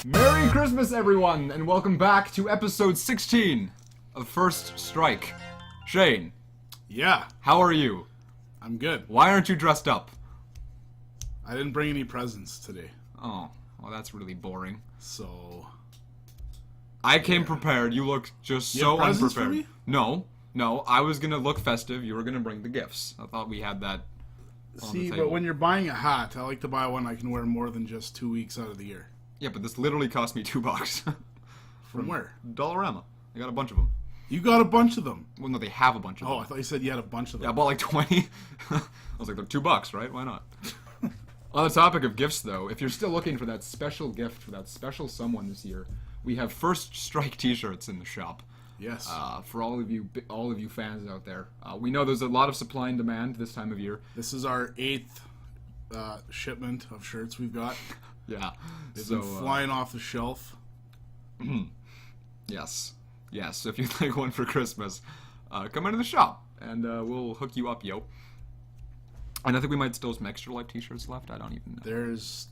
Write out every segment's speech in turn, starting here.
Merry Christmas, everyone, and welcome back to episode 16 of First Strike. Shane. Yeah. How are you? I'm good. Why aren't you dressed up? I didn't bring any presents today. Oh, well, that's really boring. So... I came prepared. You looked just so presents unprepared. for me? No. I was gonna look festive. You were gonna bring the gifts. I thought we had that on the See, table. but when you're buying a hat, I like to buy one I can wear more than just 2 weeks out of the year. Yeah, but this literally cost me $2. From where? Dollarama. I got a bunch of them. You got a bunch of them. Well, no, they have a bunch of them. Oh, I thought you said you had a bunch of them. Yeah, I bought like 20. I was like, they're $2, right? Why not? On the topic of gifts, though, if you're still looking for that special gift for that special someone this year, we have First Strike T-shirts in the shop. Yes. For all of you fans out there, we know there's a lot of supply and demand this time of year. This is our 8th shipment of shirts we've got. Yeah. They've been flying off the shelf. Yes. So if you'd like one for Christmas, come into the shop and we'll hook you up, yo. And I think we might still have some Extra Life T-shirts left. I don't even know. There's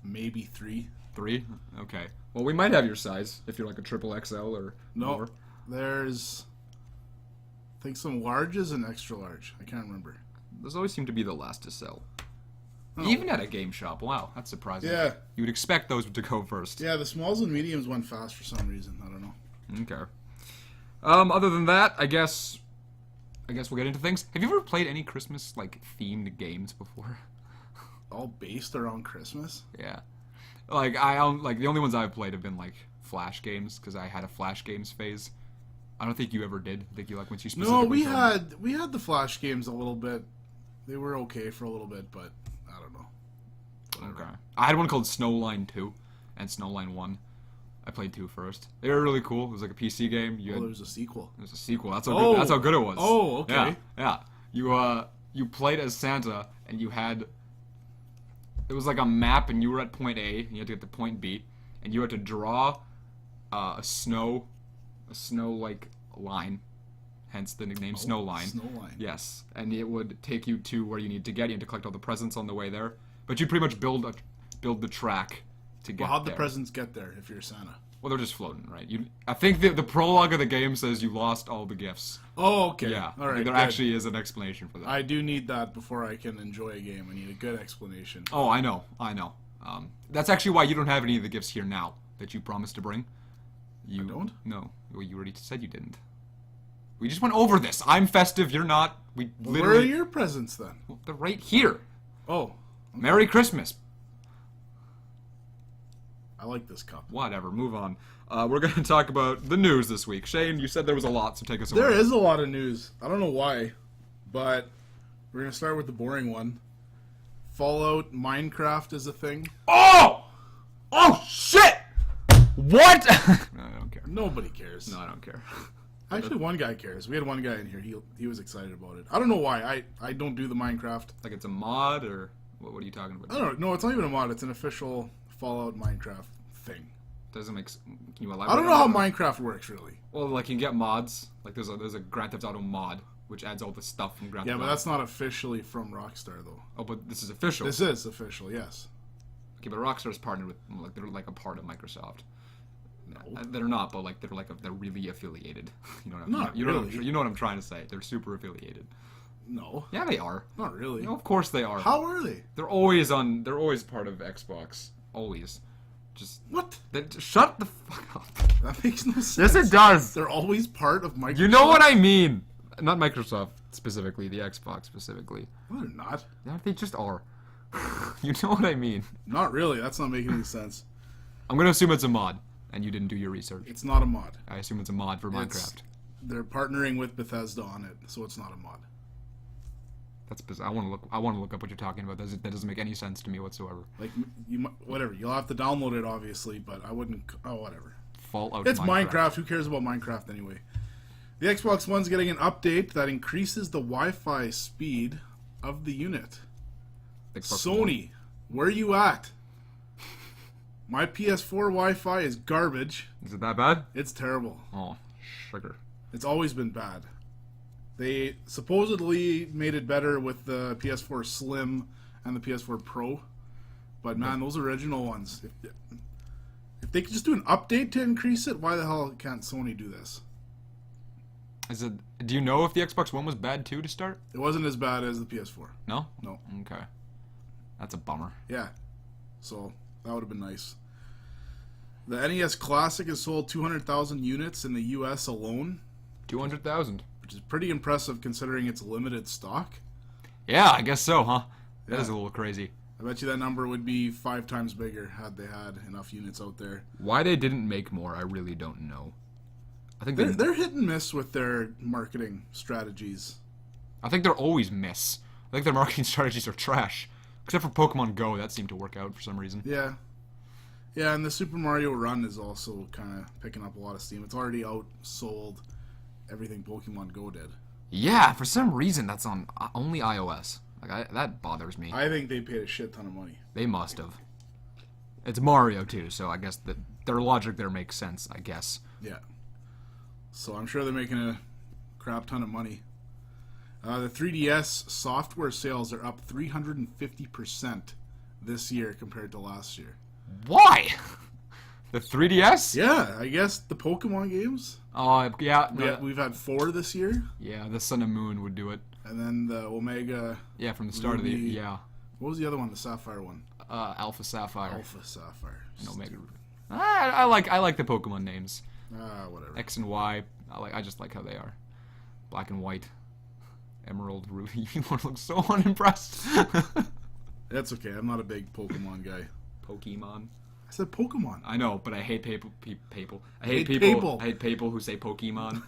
maybe 3. 3? Okay. Well, we might have your size if you're like a triple XL or more. There's, I think, some larges and extra large. I can't remember. Those always seem to be the last to sell. Oh. Even at a game shop. Wow, that's surprising. Yeah. You would expect those to go first. Yeah, the smalls and mediums went fast for some reason. I don't know. Okay. Other than that, I guess we'll get into things. Have you ever played any Christmas like themed games before? All based around Christmas? Yeah. Like the only ones I've played have been like Flash games because I had a Flash games phase. I don't think you ever did. I think you like once you specifically. No, we had the Flash games a little bit. They were okay for a little bit, but I don't know. Whatever. Okay. I had one called Snowline 2 and Snowline 1. I played 2 first. They were really cool. It was like a PC game. There was a sequel. It was a sequel. That's how good it was. Oh, okay. Yeah. You played as Santa and you had. It was like a map and you were at point A and you had to get to point B and you had to draw a snow like line. Hence the nickname Snowline. Snowline. Yes, and it would take you to where you need to get. You had to collect all the presents on the way there, but you pretty much build the track to get. Well, how'd there. the presents get there if you're Santa? Well, they're just floating, right? I think the prologue of the game says you lost all the gifts. Oh, okay. Yeah, all right. there actually is an explanation for that. I do need that before I can enjoy a game. I need a good explanation. Oh, I know. That's actually why you don't have any of the gifts here now that you promised to bring. You I don't? No. Well, you already said you didn't. We just went over this. I'm festive. You're not. Where are your presents then? Well, they're right here. Oh. Okay. Merry Christmas. I like this cup. Whatever. Move on. We're going to talk about the news this week. Shane, you said there was a lot, so take us away. There is a lot of news. I don't know why, but we're going to start with the boring one. Fallout Minecraft is a thing. Oh! Oh, shit! What? No, I don't care. Nobody cares. No, I don't care. Actually, one guy cares. We had one guy in here. He was excited about it. I don't know why. I don't do the Minecraft. Like it's a mod, or what are you talking about? I don't know. No, it's not even a mod. It's an official Fallout Minecraft thing. Doesn't make. Can you elaborate? I don't know how Minecraft works really. Well, like you can get mods. Like there's a Grand Theft Auto mod which adds all the stuff from Grand Theft Auto. Yeah, but that's not officially from Rockstar though. Oh, but this is official. This is official. Yes. Okay, but Rockstar's partnered with they're like a part of Microsoft. No. They're not, but like they're really affiliated. You know what I'm Not really. You know what I'm trying to say. They're super affiliated. No. Yeah, they are. Not really. No, of course they are. How are they? They're always part of Xbox. Always. Just what? Shut the fuck up. That makes no sense. Yes, it does. They're always part of Microsoft. You know what I mean. Not Microsoft specifically, the Xbox specifically. No, they're not. Yeah, they just are. You know what I mean. Not really. That's not making any sense. I'm gonna assume it's a mod, and you didn't do your research. It's not a mod. I assume it's a mod for Minecraft. They're partnering with Bethesda on it, so it's not a mod. That's bizarre. I want to look up what you're talking about. That doesn't make any sense to me whatsoever. Like whatever. You'll have to download it, obviously, but I wouldn't. Oh, whatever. Fallout. It's Minecraft. Who cares about Minecraft anyway? The Xbox One's getting an update that increases the Wi-Fi speed of the unit. Xbox Sony, where you at? My PS4 Wi-Fi is garbage. Is it that bad? It's terrible. Oh, sugar. It's always been bad. They supposedly made it better with the PS4 Slim and the PS4 Pro. But man, those original ones, if they could just do an update to increase it, why the hell can't Sony do this? Do you know if the Xbox One was bad too to start? It wasn't as bad as the PS4. No? No. Okay. That's a bummer. Yeah. So that would have been nice. The NES Classic has sold 200,000 units in the US alone. 200,000. Which is pretty impressive considering it's limited stock. Yeah, I guess so, huh? That Yeah. is a little crazy. I bet you that number would be 5 times bigger had they had enough units out there. Why they didn't make more, I really don't know. I think They're hit and miss with their marketing strategies. I think they're always miss. I think their marketing strategies are trash. Except for Pokemon Go, that seemed to work out for some reason. Yeah. Yeah, and the Super Mario Run is also kind of picking up a lot of steam. It's already outsold everything Pokemon Go did. Yeah, for some reason that's on only iOS. That bothers me. I think they paid a shit ton of money. They must have. It's Mario too, so I guess their logic there makes sense, I guess. Yeah. So I'm sure they're making a crap ton of money. The 3DS software sales are up 350% this year compared to last year. Why? The 3DS? Yeah, I guess the Pokemon games. Oh, yeah. We've had 4 this year. Yeah, the Sun and Moon would do it. And then the Omega. Yeah, from the start of the Ruby. yeah. What was the other one? The Sapphire one. Alpha Sapphire. Alpha Sapphire. And Omega. I like the Pokemon names. Whatever. X and Y. I just like how they are. Black and white. Emerald, Ruby. You look so unimpressed. That's okay. I'm not a big Pokemon guy. Pokemon. I said Pokemon. I know, but I hate people. I hate people who say Pokemon.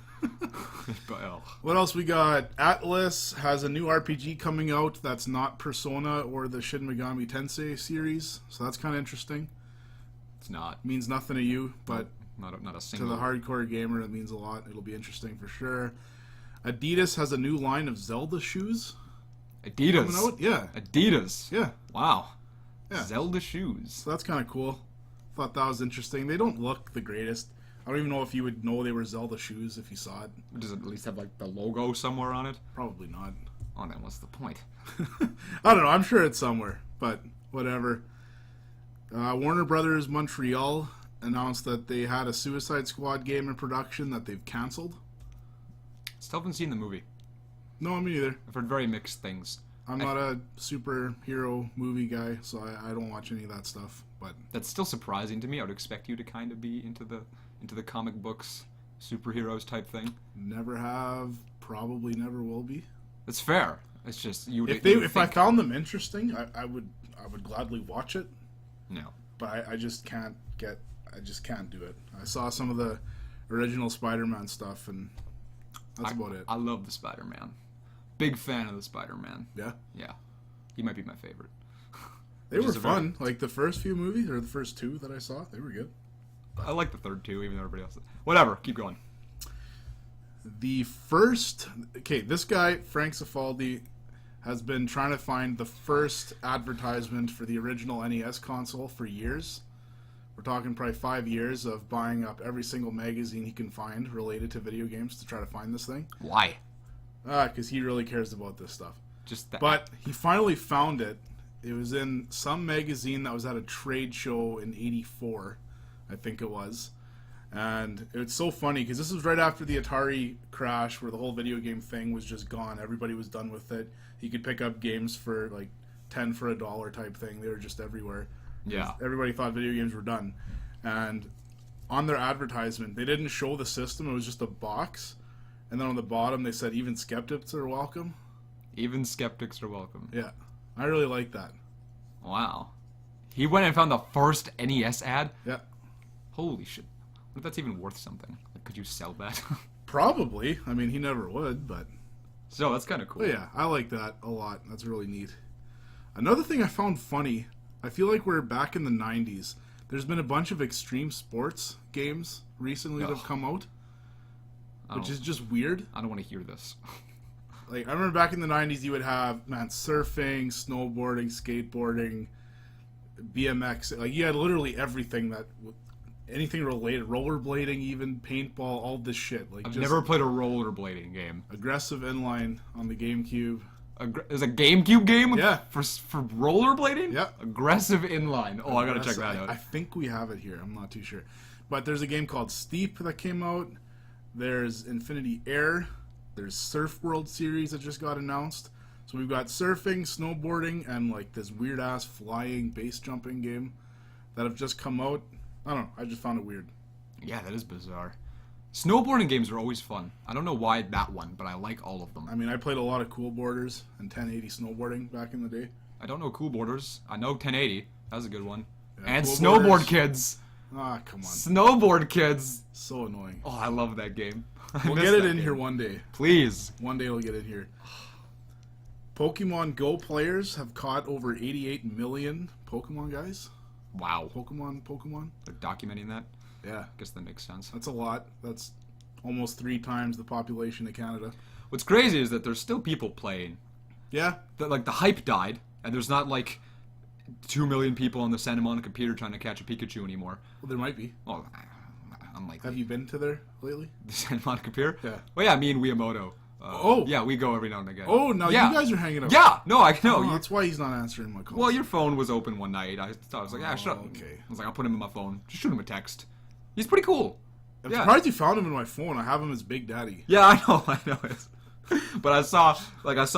But, oh. What else we got? Atlas has a new RPG coming out that's not Persona or the Shin Megami Tensei series, so that's kind of interesting. It's not. Means nothing to you, but Not a to single. the hardcore gamer, it means a lot. It'll be interesting for sure. Adidas has a new line of Zelda shoes Adidas. coming out. Yeah, Adidas. yeah. Wow. Yeah. Zelda shoes. So that's kind of cool. Thought that was interesting. They don't look the greatest. I don't even know if you would know they were Zelda shoes if you saw it. Does it at least have like the logo somewhere on it? Probably not. Oh, then what's the point? I don't know. I'm sure it's somewhere, but whatever. Warner Brothers Montreal announced that they had a Suicide Squad game in production that they've canceled. Still haven't seen the movie. No, me neither. I've heard very mixed things. I'm not a superhero movie guy, so I don't watch any of that stuff. But That's still surprising to me. I would expect you to kind of be into the comic books, superheroes type thing. never have, probably never will be. That's fair. It's just you. If I found them interesting, I would gladly watch it. No. But I just can't do it. I saw some of the original Spider-Man stuff, and that's about it. I love the Spider-Man. Big fan of the Spider-Man. Yeah, Yeah. He might be my favorite. they Which were is a fun. Like the first few movies, or the first 2 that I saw, they were good. I like the third too, even though everybody else. Whatever. Keep going. This guy Frank Cifaldi has been trying to find the first advertisement for the original NES console for years. We're talking probably 5 years of buying up every single magazine he can find related to video games to try to find this thing. Why? Because he really cares about this stuff. Just that. But he finally found it. It was in some magazine that was at a trade show in '84, I think it was. And it's so funny because this was right after the Atari crash where the whole video game thing was just gone. Everybody was done with it. You could pick up games for like 10 for $1 type thing. They were just everywhere. Yeah. Everybody thought video games were done. And on their advertisement, they didn't show the system. It was just a box. And then on the bottom, they said, even skeptics are welcome. Even skeptics are welcome. Yeah. I really like that. Wow. He went and found the first NES ad? Yeah. Holy shit. What if that's even worth something? Like, could you sell that? Probably. I mean, he never would, but... So, that's kind of cool. But yeah, I like that a lot. That's really neat. Another thing I found funny, I feel like we're back in the 90s. There's been a bunch of extreme sports games recently that have come out, which is just weird. I don't want to hear this. Like, I remember back in the 90s, you would have, surfing, snowboarding, skateboarding, BMX. Like you had literally everything anything related, rollerblading, even paintball, all this shit. Like I've just never played a rollerblading game. aggressive inline on the GameCube. There's a GameCube game Yeah. for rollerblading? Yeah. Aggressive inline. Oh, I gotta check that out. I think we have it here. I'm not too sure. But there's a game called Steep that came out. There's Infinity Air. There's Surf World Series that just got announced. So we've got surfing, snowboarding, and like this weird ass flying base jumping game that have just come out. I don't know. I just found it weird. Yeah, that is bizarre. Snowboarding games are always fun. I don't know why that one, but I like all of them. I mean, I played a lot of Cool Boarders and 1080 snowboarding back in the day. I don't know Cool Boarders. I know 1080. That was a good one. Yeah, And Cool Snowboard Boarders. Kids. Ah, come on. Snowboard Kids. So annoying. Oh, I love that game. I We'll miss get it that in game. here one day. Please. One day we'll get it here. Pokemon Go players have caught over 88 million Pokemon, guys. Wow. Pokemon. They're documenting that. Yeah, I guess that makes sense. that's a lot. That's almost 3 times the population of Canada. What's crazy is that there's still people playing. Yeah, Like the hype died, and there's not like 2 million people on the Santa Monica Pier trying to catch a Pikachu anymore. well, there might be. Well, unlikely. Have you been to there lately? The Santa Monica Pier? Yeah. Well, yeah, me and Wiamoto. Oh. Yeah, we go every now and again. Oh, now Yeah. you guys are hanging out. Yeah, no, I know. Oh, that's why he's not answering my calls. Well, your phone was open one night. I was like, yeah, shut up. okay. I was like, I'll put him in my phone. Just shoot him a text. He's pretty cool. I'm yeah. surprised you found him in my phone. I have him as Big Daddy. Yeah, I know. But I saw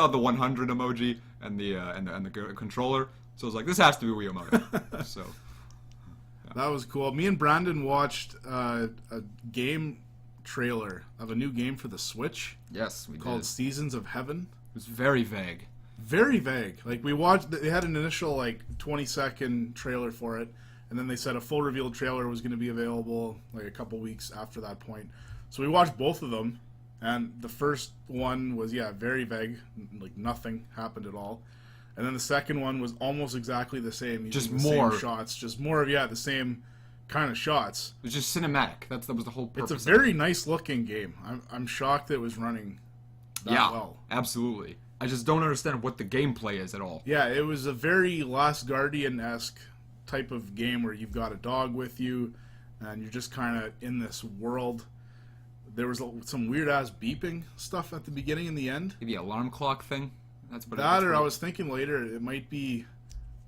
the 100 emoji and the controller. So I was like, this has to be Wiamoto. So That was cool. Me and Brandon watched a game trailer of a new game for the Switch yes, we called did. Seasons of Heaven. It was very vague. Very vague. Like we watched, they had an initial like 20-second trailer for it, and then they said a full reveal trailer was going to be available like a couple weeks after that point. So we watched both of them, and the first one was very vague, like nothing happened at all, and then the second one was almost exactly the same, Just using the more. same shots, just more of the same kind of shots. It was just cinematic. That was the whole purpose. It's a of it. very nice looking game. I'm shocked it was running that well. Absolutely. I just don't understand what the gameplay is at all. Yeah, it was a very Last Guardian-esque type of game where you've got a dog with you and you're just kind of in this world. There was some weird-ass beeping stuff at the beginning and the end. Maybe alarm clock thing. That's what. That, or I was thinking later it might be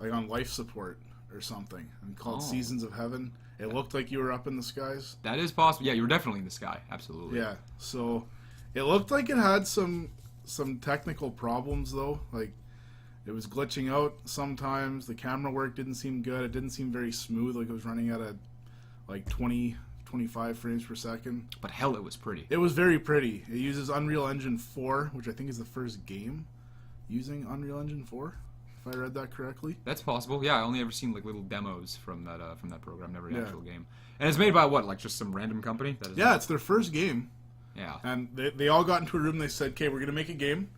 like on life support or something, and called Seasons of Heaven. It looked like you were up in the skies. That is possible. Yeah, you were definitely in the sky. Absolutely. Yeah, so it looked like it had some technical problems though. Like it was glitching out sometimes. The camera work didn't seem good. It didn't seem very smooth. Like it was running at like 25 frames per second. But hell, it was pretty. It was very pretty. It uses Unreal Engine 4, which I think is the first game using Unreal Engine 4. If I read that correctly. That's possible. Yeah, I only ever seen like little demos from that program, never an Yeah. actual game. And it's made by what? Like just some random company? That is Yeah, it's their first game. Yeah. And they all got into a room and they said, okay, we're going to make a game.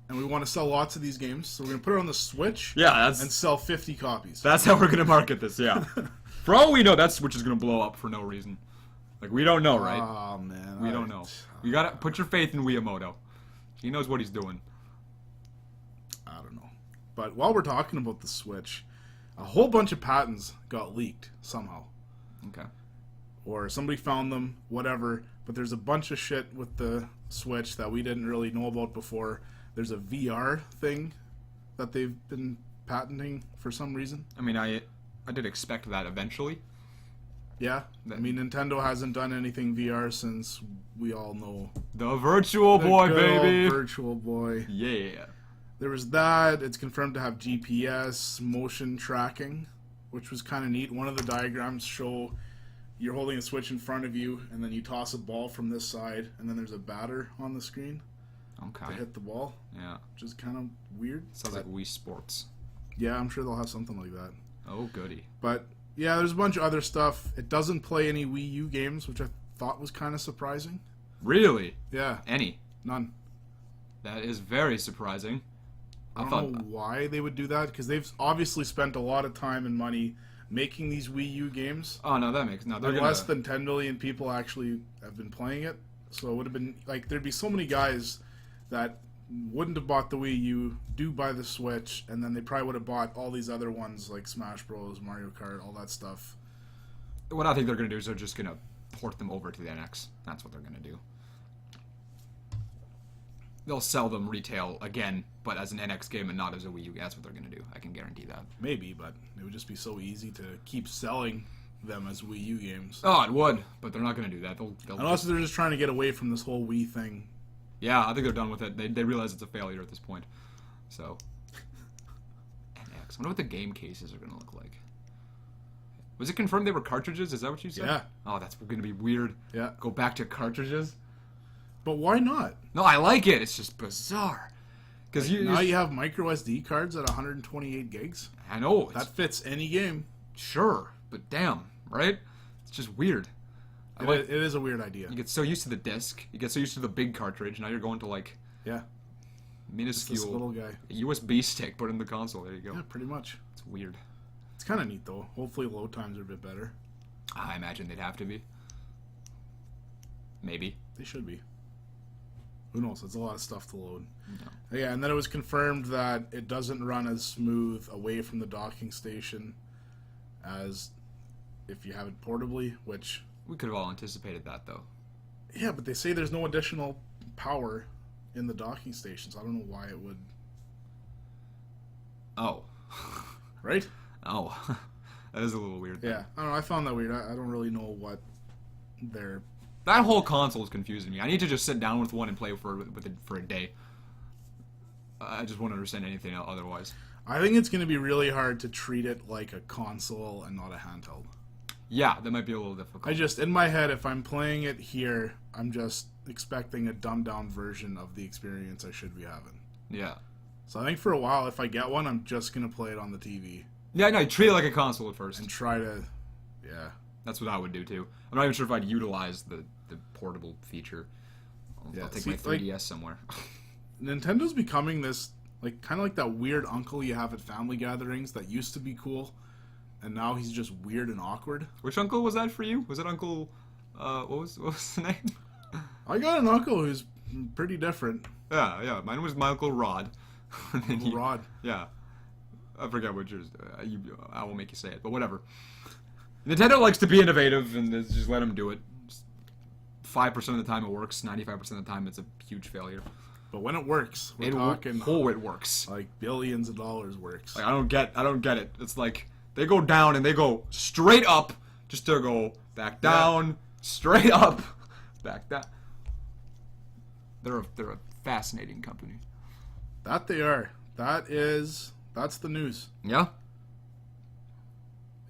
And we want to sell lots of these games. So we're going to put it on the Switch Yeah, and sell 50 copies. that's how we're gonna market this. Yeah. For all we know, that Switch is gonna blow up for no reason. Like we don't know, right? Oh, man. We don't know. You gotta put your faith in Wiamoto. He knows what he's doing. I don't know. But while we're talking about the Switch, a whole bunch of patents got leaked somehow. Okay. Or somebody found them, whatever. But there's a bunch of shit with the Switch that we didn't really know about before. There's a VR thing that they've been patenting for some reason. I mean, I did expect that eventually. Yeah. I mean, Nintendo hasn't done anything VR since we all know. The Virtual Boy, The good old baby. Virtual Boy. Yeah. There was that. It's confirmed to have GPS, motion tracking, which was kind of neat. One of the diagrams show you're holding a Switch in front of you, and then you toss a ball from this side, and then there's a batter on the screen to Okay. hit the ball, Yeah. which is kind of weird. Sounds like Wii Sports. Yeah, I'm sure they'll have something like that. Oh, goody. But yeah, there's a bunch of other stuff. It doesn't play any Wii U games, which I thought was kind of surprising. Really? Yeah, Any? none. That is very surprising. I don't know why they would do that, because they've obviously spent a lot of time and money making these Wii U games. Oh no, that makes no. They're And gonna, less than 10 million people actually have been playing it. So it would have been like there'd be so many guys that wouldn't have bought the Wii U, do buy the Switch, and then they probably would have bought all these other ones like Smash Bros, Mario Kart, all that stuff. What I think they're going to do is they're just going to port them over to the NX. That's what they're going to do. They'll sell them retail again, but as an NX game and not as a Wii U. That's what they're going to do. I can guarantee that. Maybe, but it would just be so easy to keep selling them as Wii U games. Oh, it would, but they're not going to do that. Unless they're just trying to get away from this whole Wii thing. Yeah, I think they're done with it. They realize it's a failure at this point. So, NX. I wonder what the game cases are going to look like. Was it confirmed they were cartridges? Is that what you said? Yeah. Oh, that's going to be weird. Yeah. Go back to cartridges? But why not? No, I like it. It's just bizarre. Because now you have micro SD cards at 128 gigs. I know. That fits any game. Sure, but damn, right? It's just weird. It is a weird idea. You get so used to the disc. You get so used to the big cartridge. Now you're going to like minuscule this little guy. USB stick put in the console. There you go. Yeah, pretty much. It's weird. It's kind of neat though. Hopefully load times are a bit better. I imagine they'd have to be. Maybe. They should be. Who knows? It's a lot of stuff to load. No. Yeah, and then it was confirmed that it doesn't run as smooth away from the docking station as if you have it portably, which... We could have all anticipated that, though. Yeah, but they say there's no additional power in the docking stations. I don't know why it would... Oh. Right? Oh. That is a little weird. Yeah, I don't know. I found that weird. I don't really know what they're... That whole console is confusing me. I need to just sit down with one and play for a day. I just won't understand anything otherwise. I think it's going to be really hard to treat it like a console and not a handheld. Yeah, that might be a little difficult. In my head, if I'm playing it here, I'm just expecting a dumbed-down version of the experience I should be having. Yeah. So I think for a while, if I get one, I'm just going to play it on the TV. Yeah, no, treat it like a console at first. And try to, yeah. That's what I would do, too. I'm not even sure if I'd utilize the portable feature. I'll take my 3DS somewhere. Nintendo's becoming this, like, kind of like that weird uncle you have at family gatherings that used to be cool, and now he's just weird and awkward. Which uncle was that for you? Was it Uncle, what was the name? I got an uncle who's pretty different. Yeah. Mine was my Uncle Rod. Uncle Rod. Yeah. I forget what yours. I will make you say it, but whatever. Nintendo likes to be innovative, and just let them do it. 5% of the time it works. 95% of the time it's a huge failure. But when it works, we're talking. It works. Like billions of dollars works. Like, I don't get it. It's like they go down and they go straight up, just to go back down, straight up, back down. They're a fascinating company. That they are. That's the news. Yeah?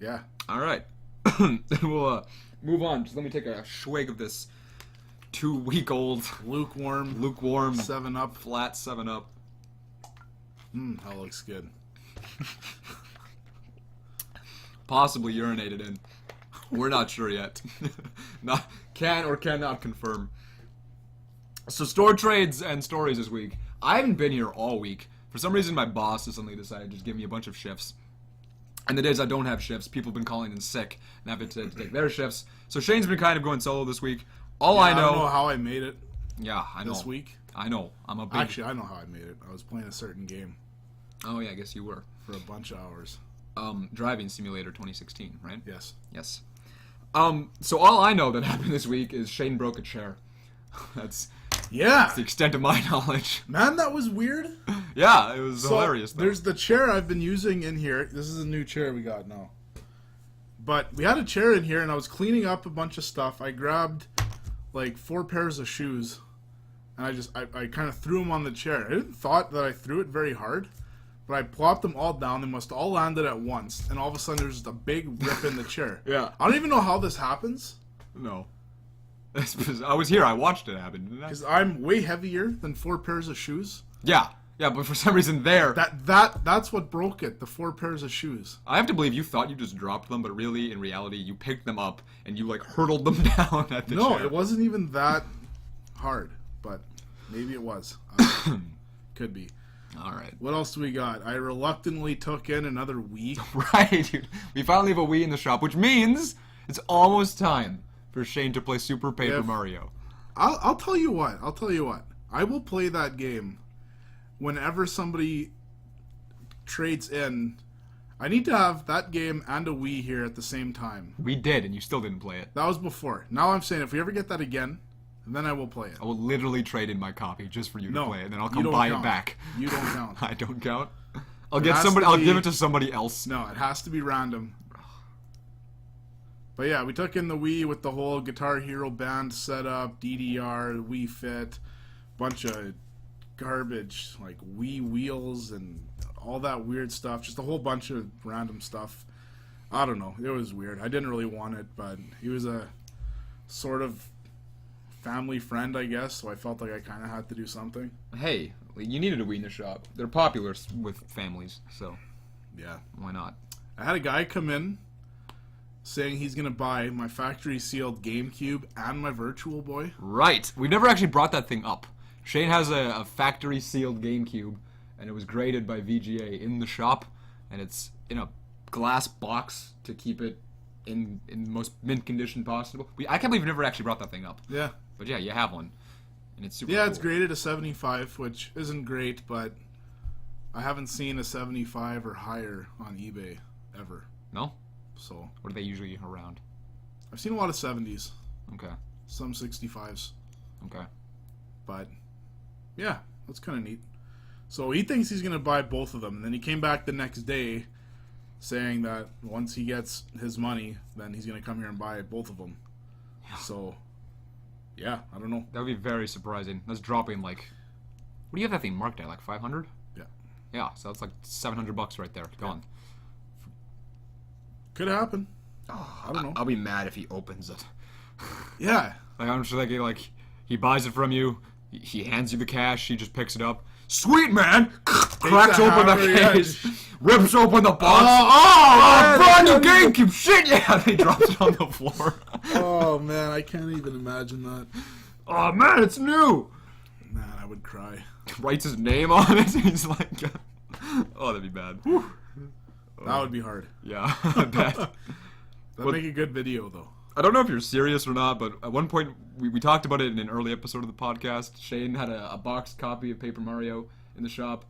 Yeah. All right. We'll move on. Just let me take a swig of this 2-week-old lukewarm 7-Up. Flat 7-Up. That looks good. Possibly urinated in. We're not sure yet. Can or cannot confirm. So store trades and stories this week. I haven't been here all week. For some reason, my boss has suddenly decided to just give me a bunch of shifts. And the days I don't have shifts, people have been calling in sick and having to take their shifts. So Shane's been kind of going solo this week. I don't know how I made it. Yeah, I know. This week. I know. Actually, I know how I made it. I was playing a certain game. Oh yeah, I guess you were. For a bunch of hours. Driving Simulator 2016, right? Yes. So all I know that happened this week is Shane broke a chair. That's the extent of my knowledge. Man, that was weird. Yeah, it was hilarious. Though. There's the chair I've been using in here. This is a new chair we got now. But we had a chair in here, and I was cleaning up a bunch of stuff. I grabbed like 4 pairs of shoes, and I kind of threw them on the chair. I didn't thought that I threw it very hard, but I plopped them all down. They must all landed at once, and all of a sudden there's just a big rip in the chair. Yeah. I don't even know how this happens. No. I was here. I watched it happen, didn't I? Because I'm way heavier than 4 pairs of shoes. Yeah, but for some reason that's what broke it. The 4 pairs of shoes. I have to believe you thought you just dropped them, but really, in reality, you picked them up and you like hurtled them down at the chair. No, it wasn't even that hard, but maybe it was. Could be. All right. What else do we got? I reluctantly took in another Wii. Right, dude. We finally have a Wii in the shop, which means it's almost time for Shane to play Super Paper Mario. I'll tell you what. I will play that game whenever somebody trades in, I need to have that game and a Wii here at the same time. We did, and you still didn't play it. That was before. Now I'm saying if we ever get that again, then I will play it. I will literally trade in my copy just for you to play it, and then I'll you come don't buy count. it back. You don't count. I don't count. I'll give it to somebody else. No, it has to be random. But yeah, we took in the Wii with the whole Guitar Hero band setup, DDR, Wii Fit, bunch of garbage like Wii wheels and all that weird stuff. Just a whole bunch of random stuff. I don't know. It was weird. I didn't really want it, but he was a sort of family friend, I guess, so I felt like I kind of had to do something. Hey, you needed a Wii in the shop. They're popular with families, so yeah, why not? I had a guy come in saying he's going to buy my factory-sealed GameCube and my Virtual Boy. Right. We've never actually brought that thing up. Shane has a factory-sealed GameCube, and it was graded by VGA in the shop, and it's in a glass box to keep it in the most mint condition possible. I can't believe we never actually brought that thing up. Yeah. But yeah, you have one, and it's super Yeah, cool. it's graded a 75, which isn't great, but I haven't seen a 75 or higher on eBay ever. No? So What are they usually around? I've seen a lot of 70s, Okay. some 65s, Okay. but yeah, that's kind of neat. So he thinks he's going to buy both of them, and then he came back the next day saying that once he gets his money, then he's going to come here and buy both of them. Yeah. So, yeah, I don't know. That would be very surprising. That's dropping like... What do you have that thing marked at? Like 500? Yeah. Yeah, so that's like $700 right there. Gone. Could happen. Oh, I don't know. I'll be mad if he opens it. Yeah. Like, I'm just like he buys it from you, he hands you the cash, he just picks it up. Sweet, man! Cracks the open the hammer, case, rips open the box. Oh, brand new GameCube! Shit, yeah! He drops it on the floor. Oh, man, I can't even imagine that. Oh, man, it's new! Man, I would cry. Writes his name on it, and he's like... Oh, that'd be bad. That would be hard. Yeah, I bet. That'd make a good video, though. I don't know if you're serious or not, but at one point, we talked about it in an early episode of the podcast. Shane had a boxed copy of Paper Mario in the shop.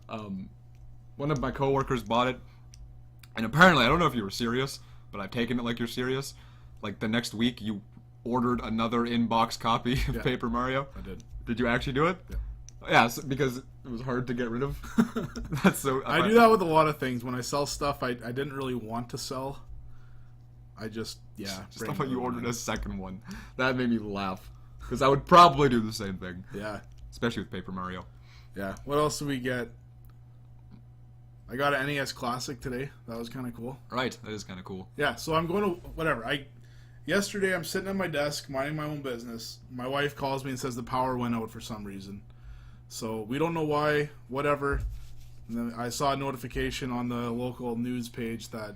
One of my coworkers bought it, and apparently, I don't know if you were serious, but I've taken it like you're serious. Like, the next week, you ordered another in-box copy of Paper Mario. I did. Did you actually do it? Yeah. Yeah, because it was hard to get rid of. That's so... I do that with a lot of things. When I sell stuff I didn't really want to sell, I just Just thought you ordered a second one. That made me laugh. Because I would probably do the same thing. Yeah. Especially with Paper Mario. Yeah. What else did we get? I got an NES Classic today. That was kind of cool. Right, that is kind of cool. Yeah, so I'm going to... Whatever. Yesterday, I'm sitting at my desk, minding my own business. My wife calls me and says the power went out for some reason. So, we don't know why. Whatever. And then I saw a notification on the local news page that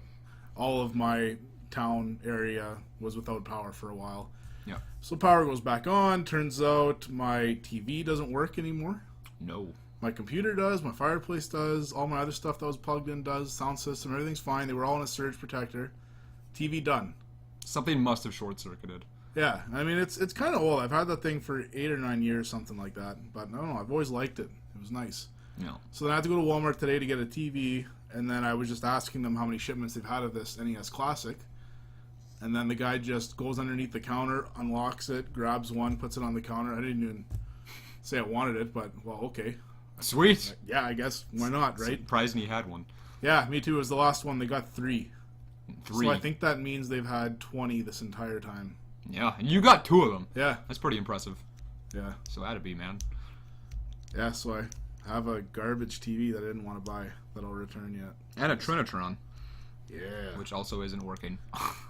all of my town area was without power for a while. Yeah. So power goes back on. Turns out my TV doesn't work anymore. No. My computer does. My fireplace does. All my other stuff that was plugged in does. Sound system, everything's fine. They were all in a surge protector. TV done. Something must have short-circuited. Yeah, I mean, it's kind of old. I've had that thing for 8 or 9 years, something like that. But I don't know. I've always liked it. It was nice. No. So then I had to go to Walmart today to get a TV, and then I was just asking them how many shipments they've had of this NES Classic. And then the guy just goes underneath the counter, unlocks it, grabs one, puts it on the counter. I didn't even say I wanted it, but, well, okay. Sweet. Yeah, I guess. Why not, right? Surprising he had one. Yeah, me too. It was the last one. They got 3. 3. So I think that means they've had 20 this entire time. Yeah, and you got 2 of them. Yeah. That's pretty impressive. Yeah. So that'd be, man. Yeah, so I have a garbage TV that I didn't want to buy that I'll return yet. And a Trinitron. Yeah. Which also isn't working.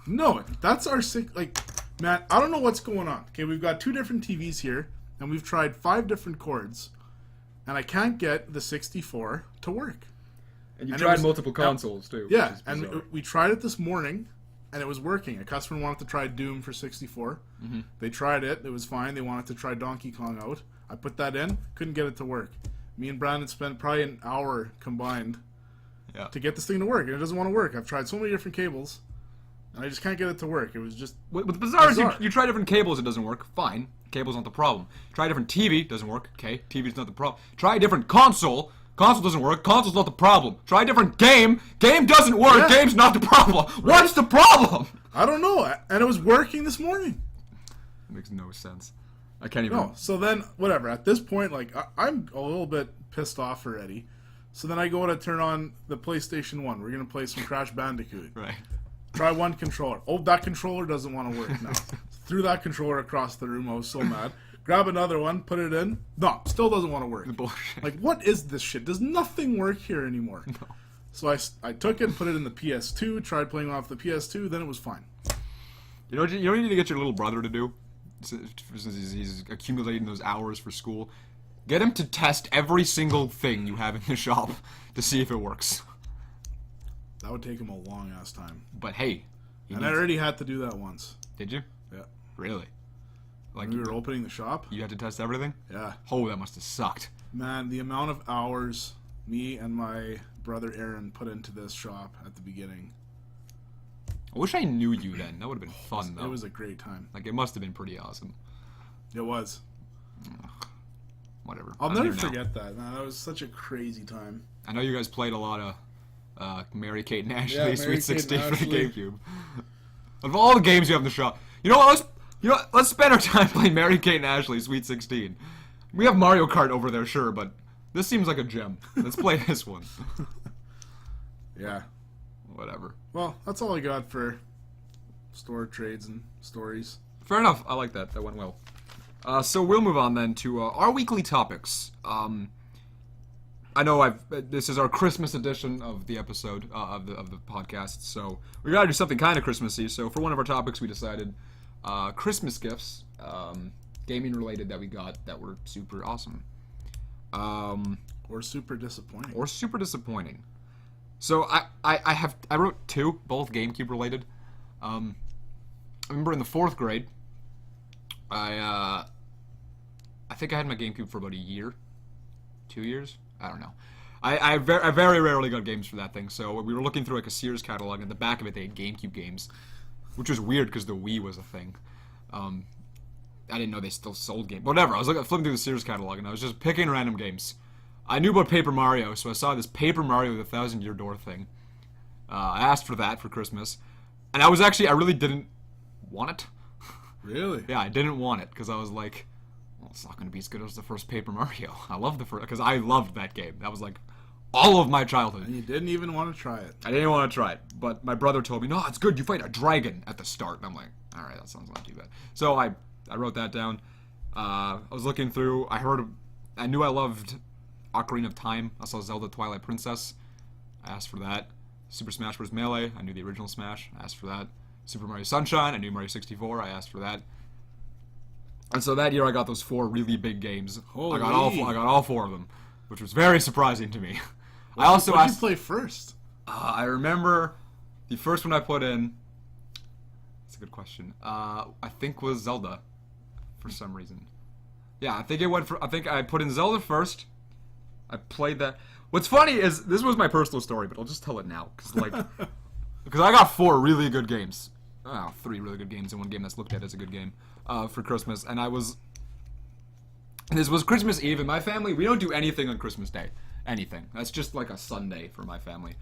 No, that's our sick. Like, man, I don't know what's going on. Okay, we've got 2 different TVs here, and we've tried 5 different cords, and I can't get the 64 to work. And you And tried it was- multiple consoles, too. Yeah, which is and bizarre. we tried it this morning, and it was working. A customer wanted to try Doom for 64. Mm-hmm. They tried it. It was fine. They wanted to try Donkey Kong out. I put that in. Couldn't get it to work. Me and Brandon spent probably an hour combined Yeah. to get this thing to work, and it doesn't want to work. I've tried so many different cables. and I just can't get it to work. It was just What's bizarre is bizarre. you try different cables, it doesn't work. Fine, cable's not the problem. Try a different TV, doesn't work. Okay, TV's not the problem. Try a different console. Console doesn't work. Console's not the problem. Try a different game. Game doesn't work. Yeah. Game's not the problem. What's the problem? I don't know, and it was working this morning. It makes no sense. I can't even. No, so then whatever. At this point, like I'm a little bit pissed off already. So then I go to turn on the PlayStation 1. We're gonna play some Crash Bandicoot. Right. Try one controller. Oh, that controller doesn't want to work now. Threw that controller across the room. I was so mad. Grab another one, put it in. No, still doesn't want to work. Bullshit. Like, what is this shit? Does nothing work here anymore? No. So I took it, put it in the PS2, tried playing off the PS2, then it was fine. You know what you need to get your little brother to do? Since he's accumulating those hours for school. Get him to test every single thing you have in the shop to see if it works. That would take him a long ass time. But hey. And I already had to do that once. Did you? Yeah. Really? Like When we were opening the shop? You had to test everything? Yeah. Oh, that must have sucked. Man, the amount of hours me and my brother Aaron put into this shop at the beginning. I wish I knew you then. That would have been fun, though. It was a great time. Like, it must have been pretty awesome. It was. Whatever. I'll I'm never here now. forget that, man. That was such a crazy time. I know you guys played a lot of Mary Kate and Ashley, Mary Sweet Kate 16 and for the Ashley. GameCube. Of all the games you have in the shop, you know what? Let's spend our time playing Mary Kate and Ashley, Sweet 16. We have Mario Kart over there, sure, but this seems like a gem. Let's play this one. Yeah. Whatever. Well, that's all I got for store trades and stories. Fair enough. I like that. That went well. So we'll move on then to our weekly topics. I know this is our Christmas edition of the episode of the podcast, so we gotta do something kind of Christmassy. So for one of our topics, we decided Christmas gifts, gaming related, that we got that were super awesome, Or super disappointing. or super disappointing. So I wrote two, both GameCube related. I remember in the 4th grade, I think I had my GameCube for about a year, 2 years. I don't know. I very rarely got games for that thing. So we were looking through like a Sears catalog, and at the back of it they had GameCube games, which was weird because the Wii was a thing. I didn't know they still sold games. Whatever. I was flipping through the Sears catalog, and I was just picking random games. I knew about Paper Mario, so I saw this Paper Mario with a 1,000-Year Door thing. I asked for that for Christmas, and I really didn't want it. Really? Yeah, I didn't want it because I was like, well, it's not going to be as good as the first Paper Mario. I love the first, because I loved that game. That was like all of my childhood. And you didn't even want to try it. I didn't want to try it, but my brother told me, no, it's good. You fight a dragon at the start. And I'm like, all right, that sounds not too bad. So I wrote that down. I was looking through. I knew I loved Ocarina of Time. I saw Zelda Twilight Princess. I asked for that. Super Smash Bros. Melee. I knew the original Smash. I asked for that. Super Mario Sunshine. I knew Mario 64. I asked for that. And so that year I got those 4 really big games. Holy. I got all 4 of them, which was very surprising to me. I What also did you asked. play first? I remember the first one I put in. That's a good question. I think was Zelda, for some reason. Yeah, I think I put in Zelda first. I played that. What's funny is this was my personal story, but I'll just tell it now because I got 4 really good games. 3 really good games and 1 game that's looked at as a good game for Christmas, and this was Christmas Eve. In my family, we don't do anything on Christmas Day. Anything. That's just like a Sunday for my family.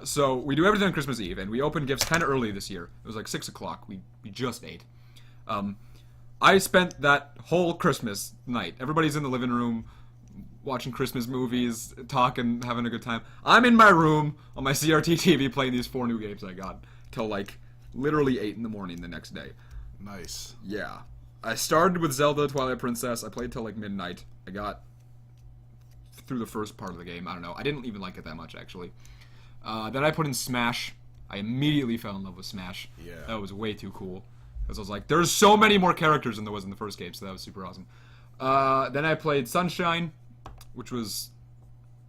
So we do everything on Christmas Eve, and we opened gifts kind of early this year. It was like 6 o'clock. We just ate. I spent that whole Christmas night. Everybody's in the living room watching Christmas movies, talking, having a good time. I'm in my room on my CRT TV playing these 4 new games I got till like literally 8 in the morning the next day. Nice. Yeah. I started with Zelda Twilight Princess. I played till like midnight. I got through the first part of the game. I don't know. I didn't even like it that much, actually. Then I put in Smash. I immediately fell in love with Smash. Yeah. That was way too cool. Because I was like, there's so many more characters than there was in the first game, so that was super awesome. Then I played Sunshine, which was...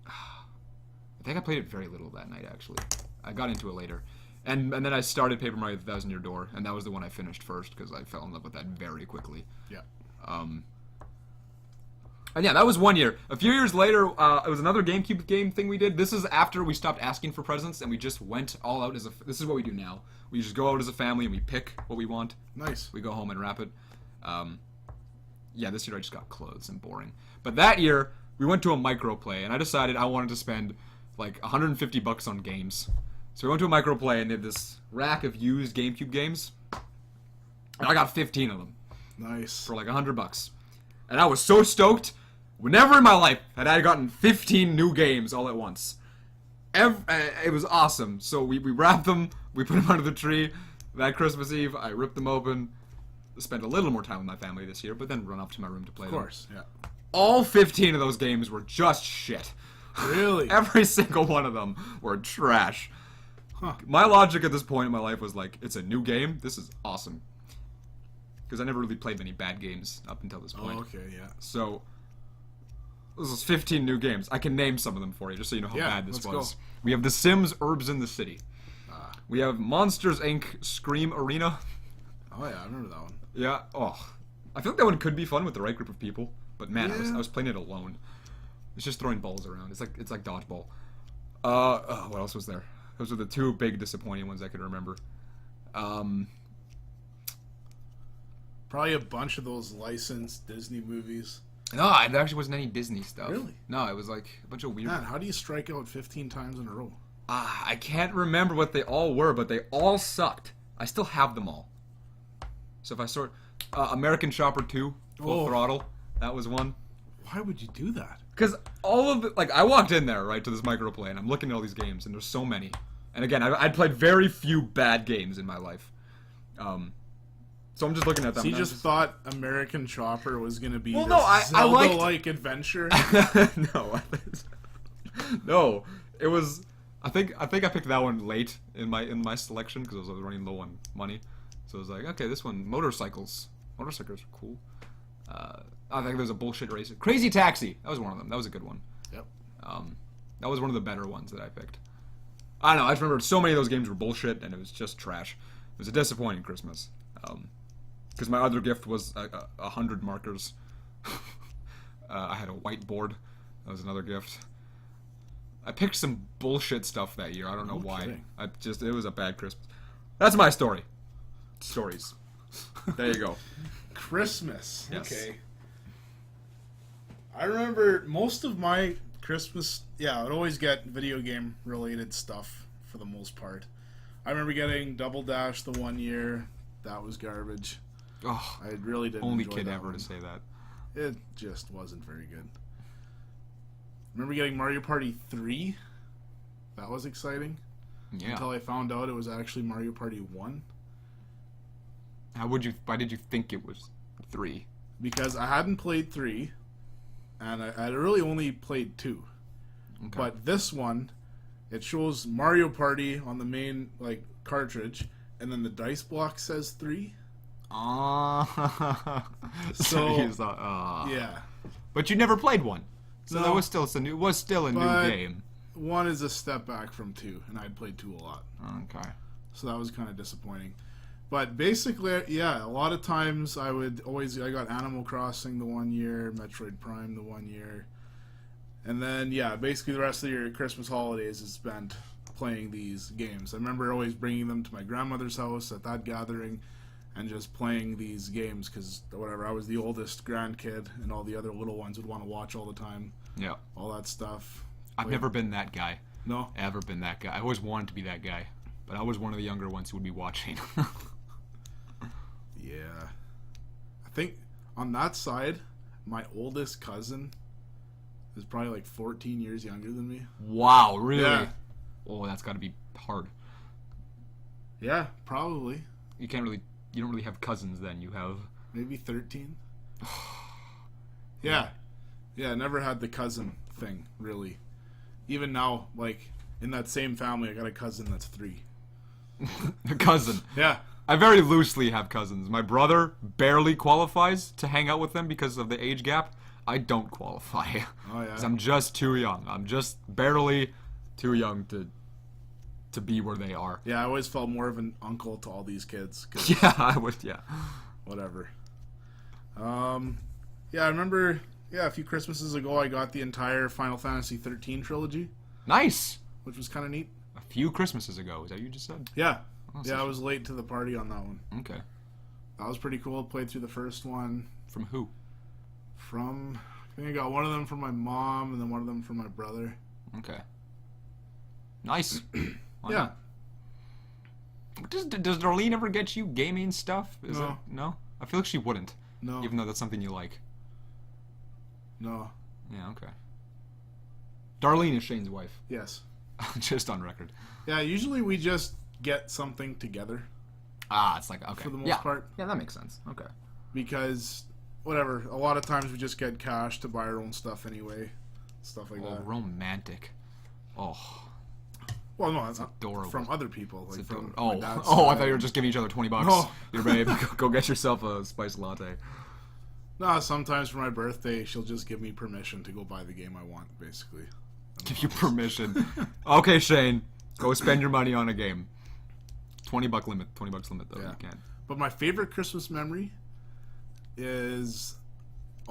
I think I played it very little that night, actually. I got into it later. And then I started Paper Mario The 1,000-Year Door, and that was the one I finished first, because I fell in love with that very quickly. Yeah. And yeah, that was 1 year. A few years later, it was another GameCube game thing we did. This is after we stopped asking for presents and we just went all out as a... This is what we do now. We just go out as a family and we pick what we want. Nice. We go home and wrap it. Yeah, this year I just got clothes and boring. But that year, we went to a microplay and I decided I wanted to spend like $150 on games. So we went to a microplay and did this rack of used GameCube games. And I got 15 of them. Nice. For like $100. And I was so stoked. Never in my life had I gotten 15 new games all at once. It was awesome. So we wrapped them, we put them under the tree. That Christmas Eve, I ripped them open. Spent a little more time with my family this year, but then run up to my room to play them. Of course, yeah. All 15 of those games were just shit. Really? Every single one of them were trash. Huh. My logic at this point in my life was like, it's a new game. This is awesome. Because I never really played many bad games up until this point. Oh, okay, yeah. So, this is 15 new games. I can name some of them for you, just so you know how bad this was. Go. We have The Sims Herbs in the City. We have Monsters, Inc. Scream Arena. Oh, yeah, I remember that one. Yeah, oh. I feel like that one could be fun with the right group of people. But man, I was playing it alone. It's just throwing balls around. It's like dodgeball. What else was there? Those are the two big disappointing ones I could remember. Probably a bunch of those licensed Disney movies. No, there actually wasn't any Disney stuff. Really? No, it was like a bunch of weird... Man, how do you strike out 15 times in a row? I can't remember what they all were, but they all sucked. I still have them all. So if I sort... American Shopper 2, Full Throttle, that was one. Why would you do that? Because all of it... Like, I walked in there, right, to this microplay, and I'm looking at all these games, and there's so many. And again, I'd played very few bad games in my life. So I'm just looking at them. So you just thought American Chopper was going to be this Zelda-like adventure? No. No. It was... I think I picked that one late in my selection because I was running low on money. So I was like, okay, this one, motorcycles. Motorcycles are cool. I think there's a bullshit race. Crazy Taxi. That was one of them. That was a good one. Yep. That was one of the better ones that I picked. I don't know. I just remember so many of those games were bullshit and it was just trash. It was a disappointing Christmas. Because my other gift was 100 markers. I had a whiteboard. That was another gift. I picked some bullshit stuff that year. I don't know why. It was a bad Christmas. That's my story. Stories. There you go. Christmas. Yes. Okay. I remember most of my Christmas... Yeah, I would always get video game related stuff for the most part. I remember getting Double Dash the one year. That was garbage. Oh, I really didn't only enjoy kid that ever one. to say that. It just wasn't very good. Remember getting Mario Party 3? That was exciting. Yeah. Until I found out it was actually Mario Party 1. Why did you think it was 3? Because I hadn't played 3, and I really only played 2. Okay. But this one, it shows Mario Party on the main cartridge, and then the dice block says 3. So yeah. But you never played one, so No, that was still a new game. 1 is a step back from 2, and I'd played 2 a lot. Okay. So that was kind of disappointing. But basically, yeah, a lot of times I got Animal Crossing the one year, Metroid Prime the one year, and then yeah, basically the rest of your Christmas holidays is spent playing these games. I remember always bringing them to my grandmother's house at that gathering, and just playing these games because whatever, I was the oldest grandkid, and all the other little ones would want to watch all the time. Yeah. All that stuff. I've never been that guy. No? Ever been that guy. I always wanted to be that guy, but I was one of the younger ones who would be watching. Yeah. I think on that side, my oldest cousin is probably like 14 years younger than me. Wow, really? Yeah. Oh, that's got to be hard. Yeah, probably. You don't really have cousins then. You have maybe 13. Yeah. Yeah, never had the cousin thing, really. Even now, in that same family, I got a cousin that's 3. A cousin? Yeah. I very loosely have cousins. My brother barely qualifies to hang out with them because of the age gap. I don't qualify. Oh, yeah. 'Cause I'm just too young. I'm just barely too young to be where they are. Yeah, I always felt more of an uncle to all these kids. Yeah, I would, yeah. Whatever. Yeah, I remember, Yeah, a few Christmases ago, I got the entire Final Fantasy 13 trilogy, Nice. which was kind of neat. A few Christmases ago. Is that what you just said? Yeah. Oh, Yeah, I was late to the party on that one. Okay. That was pretty cool. Played through the first one. From who? I think I got one of them from my mom and then one of them from my brother. Okay. Nice. Why Yeah. not? Does Darlene ever get you gaming stuff? No. No? I feel like she wouldn't. No. Even though that's something you like. No. Yeah, okay. Darlene is Shane's wife. Yes. Just on record. Yeah, usually we just get something together Ah, it's like, okay. for the most part. Yeah, that makes sense. Okay. Because, whatever, a lot of times we just get cash to buy our own stuff anyway. Stuff like Oh, that. romantic. Oh, Well, no, that's not adorable. from other people. Like from oh, my dad's oh! I side. thought you were just giving each other $20. No. You're babe. Go get yourself a spiced latte. No, sometimes for my birthday, she'll just give me permission to go buy the game I want, basically. Give you permission. Okay, Shane, go spend your money on a game. $20 limit. $20 limit though. Yeah. You can't. But my favorite Christmas memory is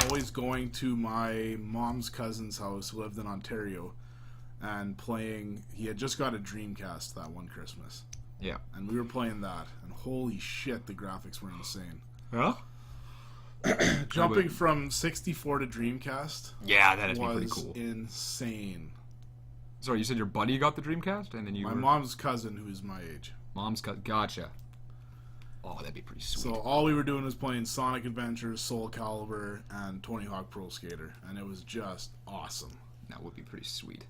always going to my mom's cousin's house who lived in Ontario and playing. He had just got a Dreamcast that one Christmas. Yeah. And we were playing that. And holy shit, the graphics were insane. Yeah. Jumping from 64 to Dreamcast Yeah, that is was pretty cool. insane. Sorry, you said your buddy got the Dreamcast, and then you. My mom's cousin, who's my age. Mom's cut. Gotcha. Oh, that'd be pretty sweet. So all we were doing was playing Sonic Adventures, Soul Calibur, and Tony Hawk Pro Skater, and it was just awesome. That would be pretty sweet.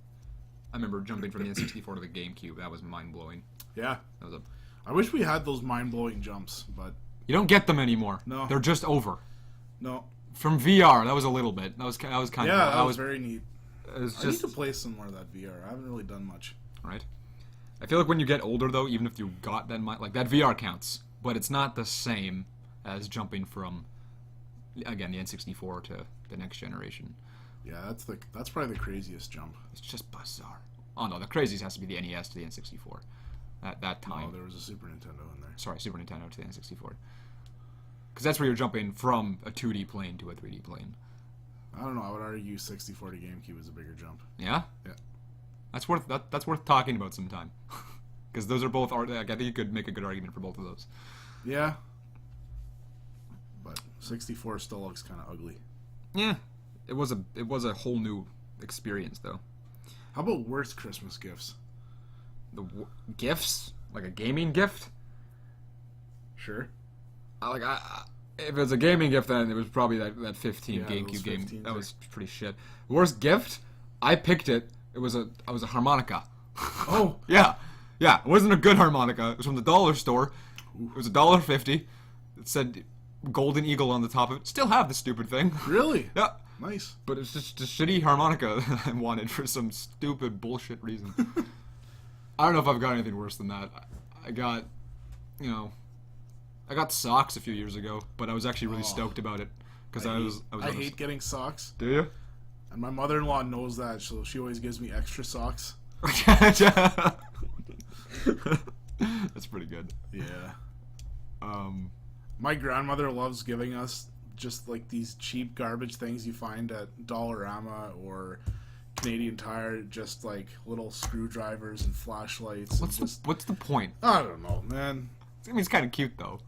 I remember jumping from the N64 to the GameCube. That was mind blowing. Yeah, That was a. I wish we had those mind-blowing jumps, but You don't get them anymore. No. They're just over. no. From VR, that was a little bit. That was kind Yeah, of. that was very neat. It was I need just to play some more of that VR. I haven't really done much. right. I feel like when you get older, though, even if you got that, like that VR counts, but it's not the same as jumping from, again, the N64 to the next generation. Yeah, that's probably the craziest jump. It's just bizarre. Oh no, the craziest has to be the NES to the N64. That time. Oh, there was a Super Nintendo in there. Sorry, Super Nintendo to the N64. Because that's where you're jumping from a 2D plane to a 3D plane. I don't know. I would argue 64 to GameCube is a bigger jump. Yeah? Yeah. That's worth talking about sometime. Because those are both I think you could make a good argument for both of those. Yeah. But 64 still looks kind of ugly. Yeah. It was a whole new experience though. How about worst Christmas gifts? Gifts? Like a gaming gift? Sure. If it was a gaming gift, then it was probably that 15 Yeah, GameCube those game. 15s That are- was pretty shit. Worst gift? I picked it. I was a harmonica. Oh. Yeah. Yeah. It wasn't a good harmonica. It was from the dollar store. It was $1.50. It said Golden Eagle on the top of it. Still have the stupid thing. Really? Yeah. Nice. But it's just a shitty harmonica that I wanted for some stupid bullshit reason. I don't know if I've got anything worse than that. I got, I got socks a few years ago, but I was actually really stoked about it because I was. I hate getting socks, Do you? and my mother-in-law knows that, so she always gives me extra socks. That's pretty good. Yeah. Um, My grandmother loves giving us just like these cheap garbage things you find at Dollarama or Canadian Tire, just like little screwdrivers and flashlights. what's the point? I don't know, man. I mean, it's kind of cute though.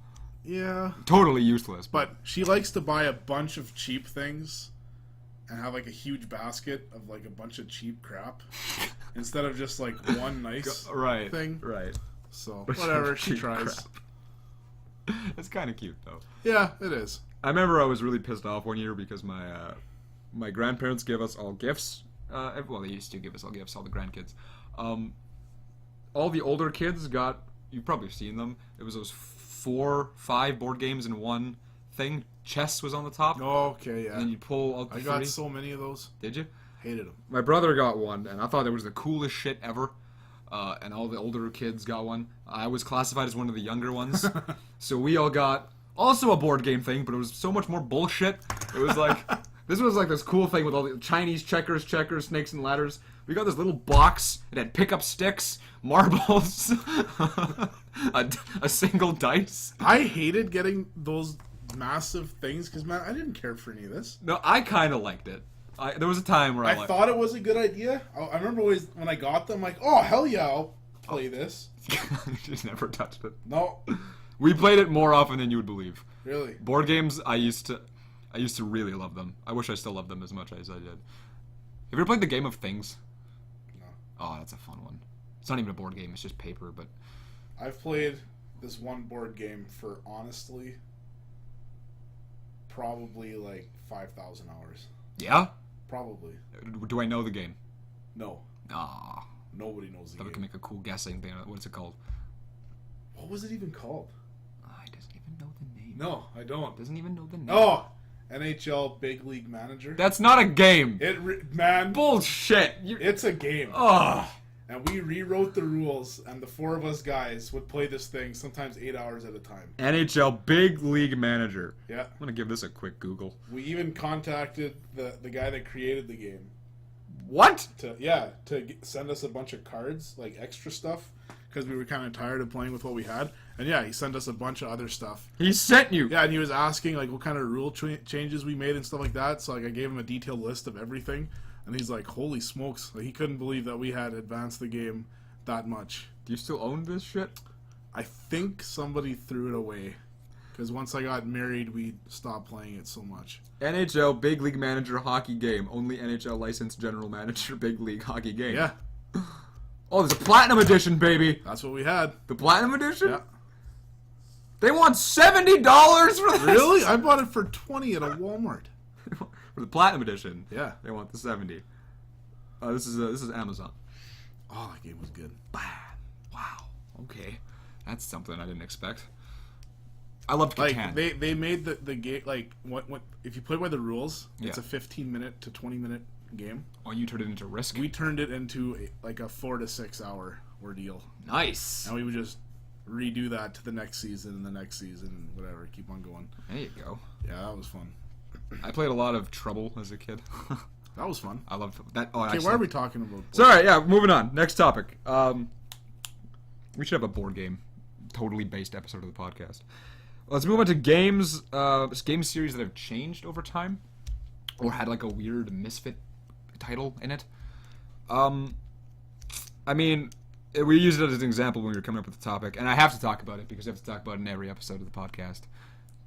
Yeah. Totally useless. But she likes to buy a bunch of cheap things and have like a huge basket of like a bunch of cheap crap instead of just like one nice right thing. Right. So whatever, she Cheap tries. crap. It's kind of cute though. Yeah, it is. I remember I was really pissed off one year because my grandparents gave us all gifts. Well, they used to give us all gifts, all the grandkids. All the older kids got. You've probably seen them. It was those 4-5 board games in one thing. Chess was on the top. Oh, okay, yeah. And then you pull all the I three. got so many of those. Did you? Hated them. My brother got one, and I thought it was the coolest shit ever. And all the older kids got one. I was classified as one of the younger ones. So we all got also a board game thing, but it was so much more bullshit. It was like, this was like this cool thing with all the Chinese checkers, snakes and ladders. We got this little box. It had pickup sticks, marbles, a single dice. I hated getting those massive things, because, man, I didn't care for any of this. No, I kind of liked it. There was a time where I thought it was a good idea. I remember always, when I got them, like, oh, hell yeah, I'll play this. Just never touched it. No. We played it more often than you would believe. Really? Board games, I used to really love them. I wish I still love them as much as I did. Have you ever played the Game of Things? No. Oh, that's a fun one. It's not even a board game, it's just paper, but... I've played this one board game for, honestly, probably, like, 5,000 hours. Yeah? Probably. Do I know the game? No. Ah. Nobody knows the Thought we game. could make a cool guessing thing. What's it called? What was it even called? He doesn't even know the name. No, I don't. Doesn't even know the name. Oh! NHL Big League Manager. That's not a game. Man. Bullshit. It's a game. Ugh. And we rewrote the rules, and the four of us guys would play this thing sometimes 8 hours at a time. NHL Big League Manager. Yeah. I'm gonna give this a quick Google. We even contacted the guy that created the game. What? To send us a bunch of cards, like extra stuff, because we were kind of tired of playing with what we had. And yeah, he sent us a bunch of other stuff. He sent you. Yeah, and he was asking like what kind of rule changes we made and stuff like that. So like I gave him a detailed list of everything, and he's like, "Holy smokes!" Like, he couldn't believe that we had advanced the game that much. Do you still own this shit? I think somebody threw it away. Because once I got married, we stopped playing it so much. NHL Big League Manager hockey game. Only NHL licensed general manager Big League hockey game. Yeah. Oh, there's a Platinum Edition, baby. That's what we had. The Platinum Edition? Yeah. They want $70 for this? Really? I bought it for $20 at a Walmart. For the Platinum Edition. Yeah. They want the 70. This is Amazon. Oh, that game was good. Wow. Okay. That's something I didn't expect. I loved Like Catan. they made the game like what if you play by the rules, it's Yeah. a 15-minute to 20-minute game. Oh, you turned it into Risk? We turned it into like a 4 to 6 hour ordeal. Nice. And we would just redo that to the next season and the next season and whatever, keep on going. There you go. Yeah, that was fun. I played a lot of Trouble as a kid. That was fun. I loved that. Oh, Okay, actually, why are we talking about? Sorry, yeah, moving on. Next topic. We should have a board game, totally based episode of the podcast. Let's move on to games, game series that have changed over time, or had like a weird misfit title in it. I mean, we used it as an example when we were coming up with the topic, and I have to talk about it because I have to talk about it in every episode of the podcast.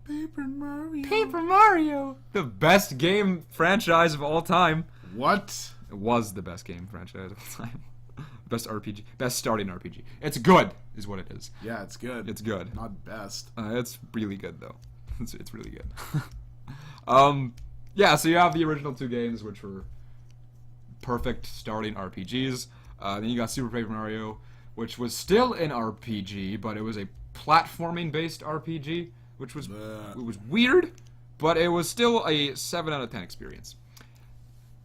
Paper Mario. Paper Mario, the best game franchise of all time. What? It was the best game franchise of all time. Best RPG, best starting RPG. It's good, is what it is. Yeah, it's good. It's good. Not best. It's really good though. It's really good. Yeah. So you have the original two games, which were perfect starting RPGs. Then you got Super Paper Mario, which was still an RPG, but it was a platforming-based RPG, which was it was weird, but it was still a 7 out of 10 experience.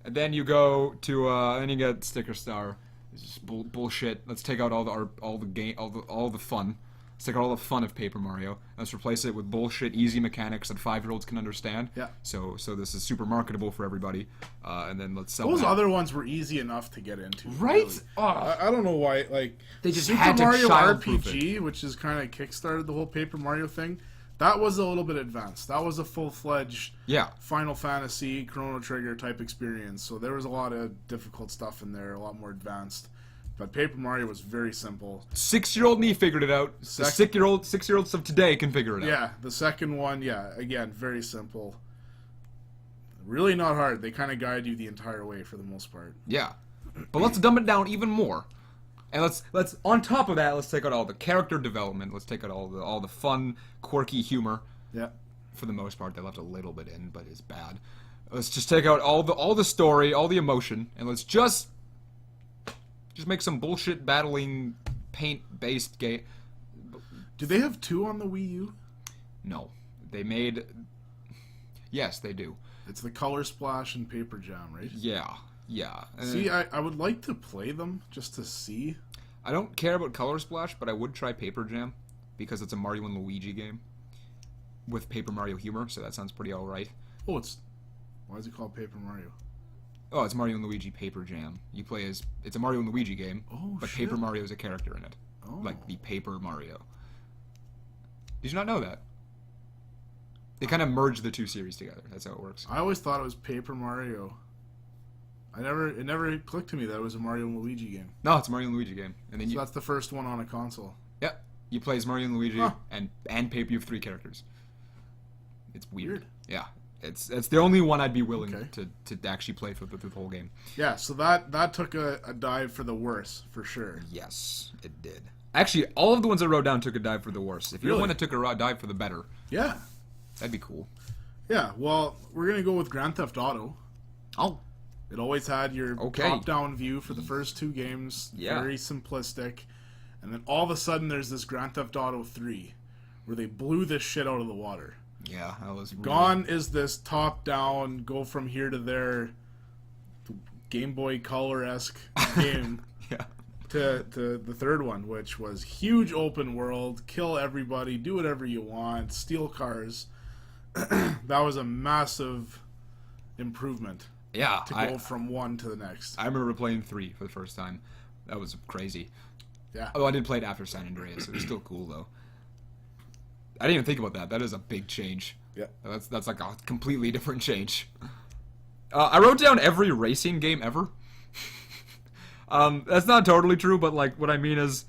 And then you go to then you get Sticker Star. It's just bullshit. Let's take out all the fun. Let's take out all the fun of Paper Mario. Let's replace it with bullshit easy mechanics that 5-year-olds can understand. Yeah. So this is super marketable for everybody. And then let's sell Those that. other ones were easy enough to get into. Right? Really. Oh. I don't know why. Like They just Super had to Mario child-proof RPG, which is kind of kickstarted the whole Paper Mario thing. That was a little bit advanced. That was a full-fledged Yeah. Final Fantasy, Chrono Trigger type experience. So there was a lot of difficult stuff in there, a lot more advanced. But Paper Mario was very simple. 6-year-old me figured it out. The 6-year-olds of today can figure it out. Yeah, the second one, again, very simple. Really not hard. They kind of guide you the entire way for the most part. Yeah. But let's dumb it down even more. And let's on top of that, let's take out all the character development. Let's take out all the fun, quirky humor. Yeah. For the most part, they left a little bit in, but it's bad. Let's just take out all the story, all the emotion, and let's just make some bullshit battling paint-based game. Do they have 2 on the Wii U? No. They made... Yes, they do. It's the Color Splash and Paper Jam, right? Yeah. Yeah. See, I would like to play them just to see. I don't care about Color Splash, but I would try Paper Jam because it's a Mario and Luigi game with Paper Mario humor, so that sounds pretty alright. Oh, why is it called Paper Mario? Oh, it's Mario and Luigi Paper Jam. You play as... It's a Mario and Luigi game, but shit. Paper Mario is a character in it. Oh. Like the Paper Mario. Did you not know that? They kind of merged the two series together. That's how it works. I always thought it was Paper Mario. It never clicked to me that it was a Mario and Luigi game. No, it's a Mario and Luigi game. And then So that's the first one on a console. yeah, you play as Mario and Luigi, Huh. and Paper. You have 3 characters. It's weird. Yeah, it's the only one I'd be willing Okay. to actually play for the whole game. Yeah, so that took a dive for the worse, for sure. Yes, it did. Actually, all of the ones I wrote down took a dive for the worse. If you're Really? one that took a dive for the better, Yeah. that'd be cool. Yeah, well, we're going to go with Grand Theft Auto. Oh, It always had your Okay. top-down view for the first 2 games. Yeah. Very simplistic. And then all of a sudden there's this Grand Theft Auto 3 where they blew this shit out of the water. yeah, that was really... Gone is this top-down, go from here to there, Game Boy Color-esque game Yeah. to the third one, which was huge open world, kill everybody, do whatever you want, steal cars. That was a massive improvement Yeah, to go from one to the next. I remember playing 3 for the first time. That was crazy. Yeah. Although I did play it after San Andreas. It was still cool, though. I didn't even think about that. That is a big change. Yeah. That's like a completely different change. I wrote down every racing game ever. That's not totally true, but like what I mean is,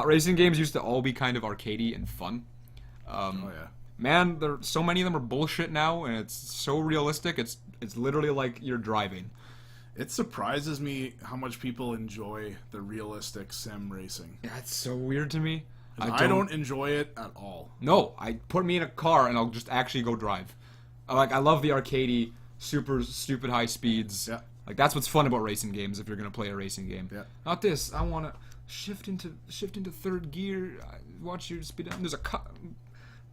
racing games used to all be kind of arcadey and fun. Oh yeah. Man, so many of them are bullshit now, and it's so realistic. It's literally like you're driving. It surprises me how much people enjoy the realistic sim racing. That's so weird to me. I don't enjoy it at all. No, put me in a car and I'll just actually go drive. I love the arcadey, super stupid high speeds. Yeah. Like that's what's fun about racing games if you're gonna play a racing game. Yeah. Not this. I wanna shift into third gear. Watch your speed down. There's a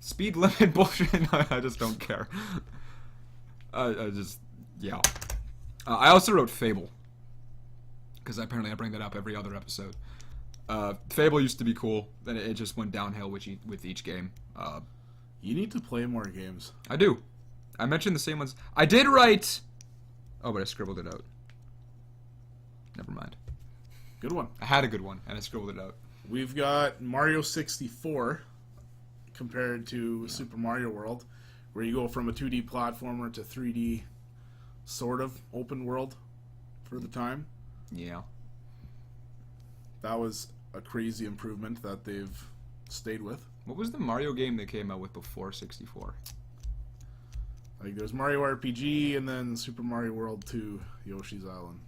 speed limit bullshit. I just don't care. I just yeah. I also wrote Fable because apparently I bring that up every other episode. Fable used to be cool, then it just went downhill with each game. You need to play more games. I do. I mentioned the same ones. I did write... Oh, but I scribbled it out. Never mind. Good one. I had a good one, and I scribbled it out. We've got Mario 64 compared to Super Mario World, where you go from a 2D platformer to 3D sort of open world for the time. Yeah. That was a crazy improvement that they've stayed with. What was the Mario game they came out with before 64? Like there's Mario RPG and then Super Mario World 2, Yoshi's Island.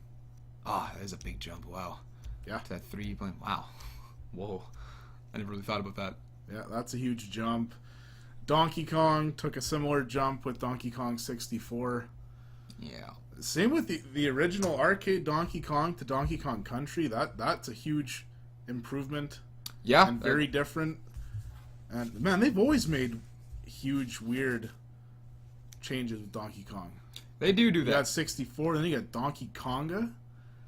Ah, that is a big jump. Wow. Yeah. To that 3D plane. Wow. Whoa. I never really thought about that. Yeah, that's a huge jump. Donkey Kong took a similar jump with Donkey Kong 64. Yeah. Same with the original arcade Donkey Kong to Donkey Kong Country. That's a huge improvement. Yeah. And very different. And man, they've always made huge, weird changes with Donkey Kong. They do You that. got 64, then you got Donkey Konga.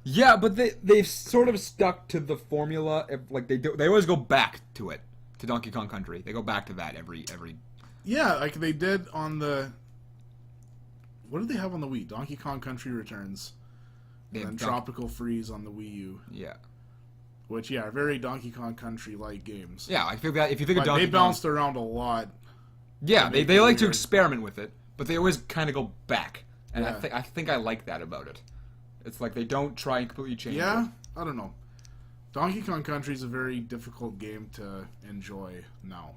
Yeah, but they've sort of stuck to the formula. Like they always go back to it, to Donkey Kong Country. They go back to that every. Yeah, like they did on the. What did they have on the Wii? Donkey Kong Country Returns, and then Tropical Freeze on the Wii U. Yeah. Which are very Donkey Kong Country-like games. Yeah, I feel that if you think of But Donkey they bounced around a lot. yeah, make they it like to weird. experiment with it, but they always kind of go back, and Yeah. I think I like that about it. It's like they don't try and completely change Yeah, it. I don't know. Donkey Kong Country is a very difficult game to enjoy now.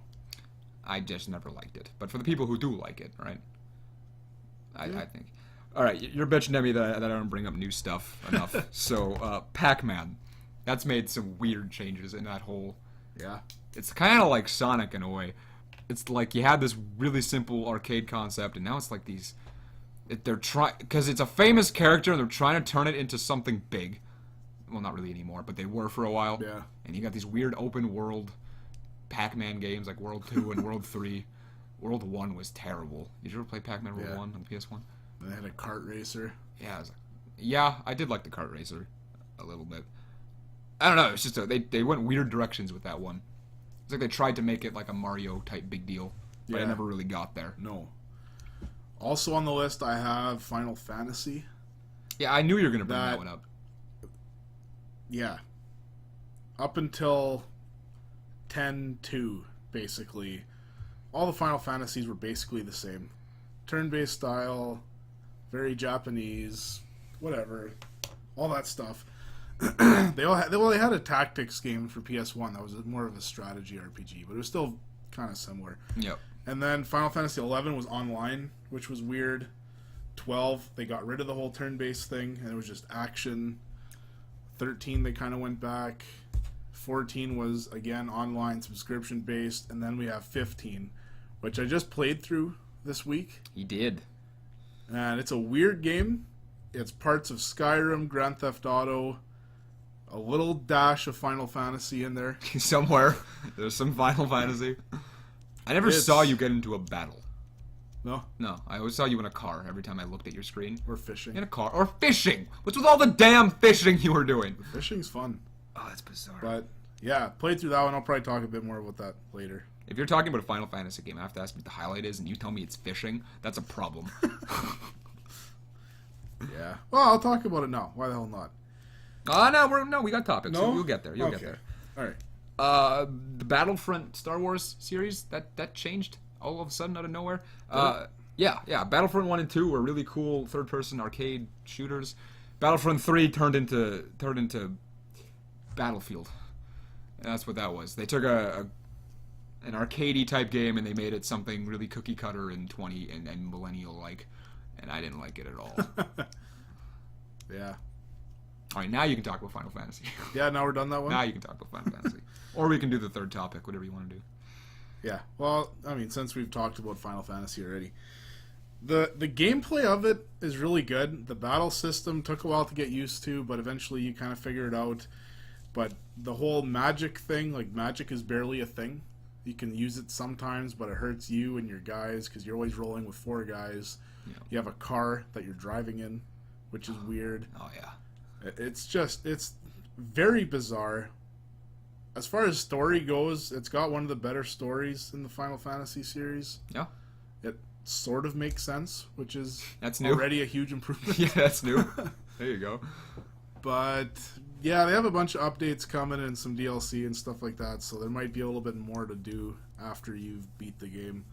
I just never liked it. But for the people who do like it, right? Yeah. I think. All right, you're bitching at me that I don't bring up new stuff enough. So, Pac-Man. That's made some weird changes in that whole... Yeah. It's kind of like Sonic in a way. It's like you had this really simple arcade concept, and now it's like these... They're trying... Because it's a famous character, and they're trying to turn it into something big. Well, not really anymore, but they were for a while. Yeah. And you got these weird open world Pac-Man games like World 2 and World 3. World 1 was terrible. Did you ever play Pac-Man World 1 on the PS1? They had a kart racer. Yeah, I did like the kart racer a little bit. I don't know, it's just they went weird directions with that one. It's like they tried to make it like a Mario type big deal, but Yeah. it never really got there. No. Also on the list, I have Final Fantasy. Yeah, I knew you were going to bring that That- one up. Yeah. Up until 10-2, basically. all the Final Fantasies were basically the same. Turn-based style, very Japanese, whatever, all that stuff. They had a tactics game for PS1 that was more of a strategy RPG, but it was still kind of similar. Yep. And then Final Fantasy 11 was online, which was weird. 12, they got rid of the whole turn-based thing, and it was just action. 13, they kind of went back. 14 was, again, online, subscription-based. And then we have 15, which I just played through this week. He did. And it's a weird game. It's parts of Skyrim, Grand Theft Auto, a little dash of Final Fantasy in there. Somewhere. There's some Final Fantasy. I never saw you get into a battle. No? No, I always saw you in a car every time I looked at your screen. Or fishing. In a car. Or fishing! What's with all the damn fishing you were doing? Fishing's fun. Oh, that's bizarre. But, yeah, played through that one. I'll probably talk a bit more about that later. If you're talking about a Final Fantasy game, I have to ask what the highlight is, and you tell me it's fishing, that's a problem. Yeah. Well, I'll talk about it now. Why the hell not? No, we got topics. No? You'll get there. You'll get there. All right. The Battlefront Star Wars series, that changed all of a sudden out of nowhere. Yeah. Battlefront 1 and 2 were really cool third-person arcade shooters. Battlefront 3 turned into Battlefield. And that's what that was. They took an arcadey type game and they made it something really cookie cutter and and millennial like, and I didn't like it at all. Yeah. All right, now you can talk about Final Fantasy. Yeah, now we're done that one? Now you can talk about Final Fantasy. Or we can do the third topic, whatever you want to do. Yeah. Well, I mean, since we've talked about Final Fantasy already, the gameplay of it is really good. The battle system took a while to get used to, but eventually you kind of figure it out. But the whole magic thing, like magic is barely a thing. You can use it sometimes, but it hurts you and your guys because you're always rolling with 4 guys. Yeah. You have a car that you're driving in, which is weird. Oh, yeah. It's very bizarre. As far as story goes, it's got one of the better stories in the Final Fantasy series. Yeah. It sort of makes sense, which is That's new. already a huge improvement. Yeah, that's new. There you go. But, yeah, they have a bunch of updates coming and some DLC and stuff like that, so there might be a little bit more to do after you've beat the game.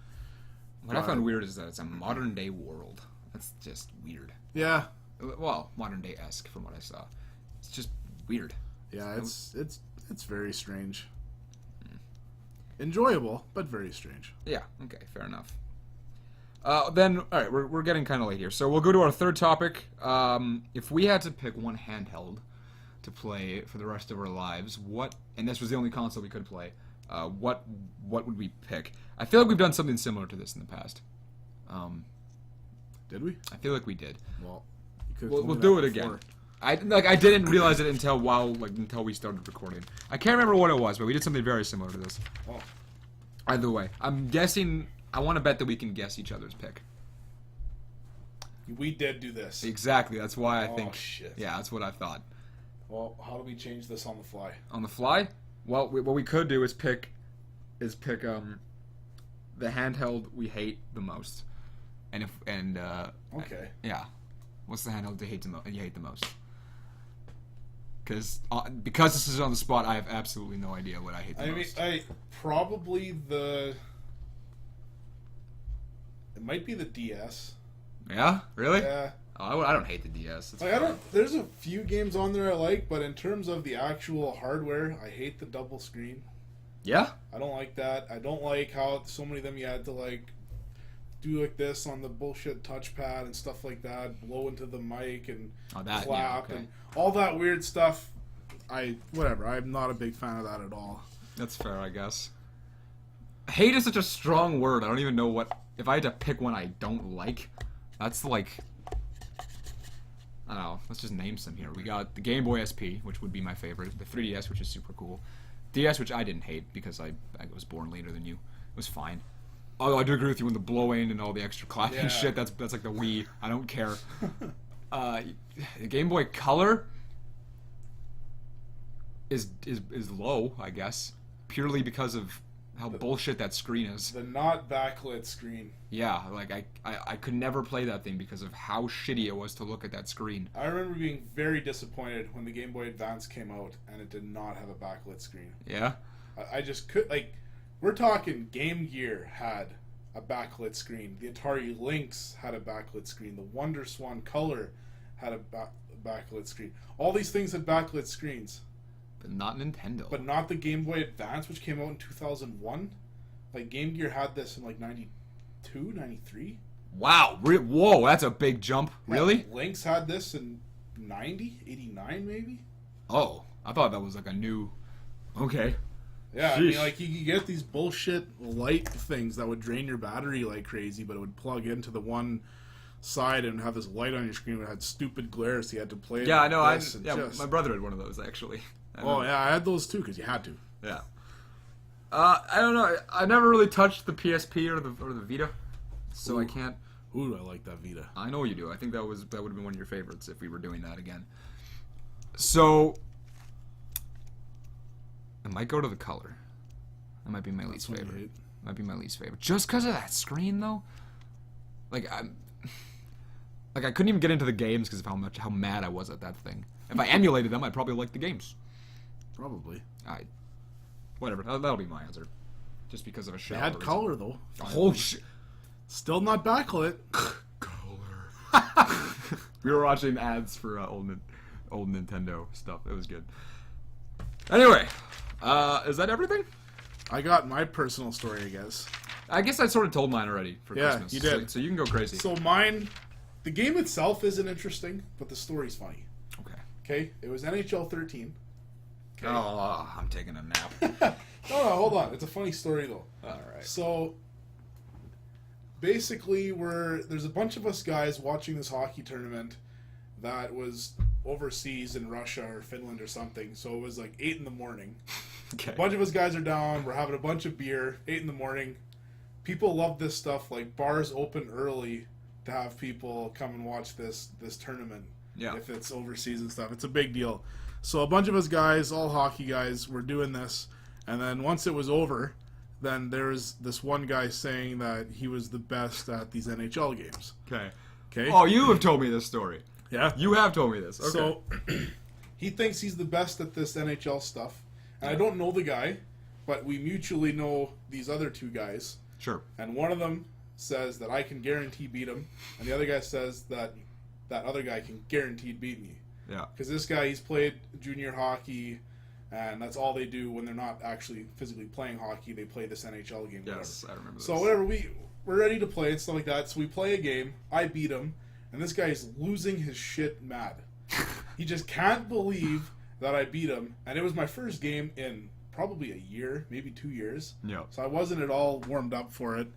What I found weird is that it's a modern-day world. That's just weird. Yeah. Well, modern-day-esque from what I saw. It's just weird. Yeah, it's very strange. Enjoyable, but very strange. Yeah, okay, fair enough. Then, alright, we're getting kind of late here. So we'll go to our third topic. If we had to pick one handheld to play for the rest of our lives, and this was the only console we could play, what would we pick? I feel like we've done something similar to this in the past. Did we? I feel like we did. Well, we'll do it again. I didn't realize it until we started recording. I can't remember what it was, but we did something very similar to this. Oh. Either way, I'm guessing. I want to bet that we can guess each other's pick. We did do this. Exactly. That's why I think. Shit. Yeah, that's what I thought. Well, how do we change this on the fly? On the fly? Well, what we could do is pick the handheld we hate the most, Okay. Yeah. What's the handheld you hate the most? Because this is on the spot, I have absolutely no idea what I hate the most. Probably it might be the DS. Yeah, really? Yeah. Oh, I don't hate the DS. There's a few games on there I like, but in terms of the actual hardware, I hate the double screen. Yeah. I don't like that. I don't like how so many of them you had to do like this on the bullshit touchpad and stuff like that, blow into the mic and clap and all that weird stuff. I'm not a big fan of that at all. That's fair, I guess. Hate is such a strong word. I don't even know if I had to pick one I don't like. That's like, I don't know. Let's just name some here. We got the Game Boy SP, which would be my favorite. The 3DS, which is super cool. DS, which I didn't hate because I was born later than you. It was fine. Although I do agree with you on the blowing and all the extra clapping shit. That's like the Wii. I don't care. Game Boy Color is low, I guess, purely because of how bullshit that screen is. The not backlit screen. Yeah, I could never play that thing because of how shitty it was to look at that screen. I remember being very disappointed when the Game Boy Advance came out and it did not have a backlit screen. Yeah? I just could, We're talking Game Gear had a backlit screen. The Atari Lynx had a backlit screen. The WonderSwan Color had a backlit screen. All these things had backlit screens. But not Nintendo. But not the Game Boy Advance, which came out in 2001. Like, Game Gear had this in, like, 92, 93. Wow. Whoa, that's a big jump. Really? Lynx had this in 90, 89 maybe? Oh, I thought that was like a new... Okay. Yeah, Sheesh. I mean, like, you could get these bullshit light things that would drain your battery like crazy, but it would plug into the one side and have this light on your screen that had stupid glare, so you had to play it. Yeah, I know. My brother had one of those, actually. I had those too, because you had to. Yeah. I don't know. I never really touched the PSP or the Vita, so I can't... Ooh, I like that Vita. I know you do. I think that would have been one of your favorites if we were doing that again. So, I might go to the Color. That might be my least favorite. Might be my least favorite. Just because of that screen, though. Like I couldn't even get into the games because of how mad I was at that thing. If I emulated them, I'd probably like the games. Probably. Whatever. That'll be my answer. Just because of a show. They had Color though. Oh shit. Still not backlit. Color. We were watching ads for old Nintendo stuff. It was good. Anyway, is that everything? I got my personal story, I guess. I guess I sort of told mine already for Christmas. Yeah, you did. So you can go crazy. So mine, the game itself isn't interesting, but the story's funny. Okay, it was NHL 13. Okay. Oh, I'm taking a nap. No, hold on. It's a funny story, though. All right. So, basically, there's a bunch of us guys watching this hockey tournament that was overseas in Russia or Finland or something. So it was like 8 in the morning. Okay. A bunch of us guys are down. We're having a bunch of beer. 8 in the morning. People love this stuff. Like, bars open early to have people come and watch this tournament. Yeah. If it's overseas and stuff. It's a big deal. So a bunch of us guys, all hockey guys, were doing this. And then once it was over, then there was this one guy saying that he was the best at these NHL games. Okay. Okay. Oh, you have told me this story. Yeah. You have told me this. Okay. So he thinks he's the best at this NHL stuff. And I don't know the guy, but we mutually know these other two guys. Sure. And one of them says that I can guarantee beat him. And the other guy says that that other guy can guaranteed beat me. Yeah. Because this guy, he's played junior hockey, and that's all they do when they're not actually physically playing hockey. They play this NHL game. Yes, whatever. I remember this. So whatever, we're ready to play and stuff like that. So we play a game. I beat him, and this guy is losing his shit mad. He just can't believe that I beat him, and it was my first game in probably a year, maybe 2 years. Yeah. So I wasn't at all warmed up for it,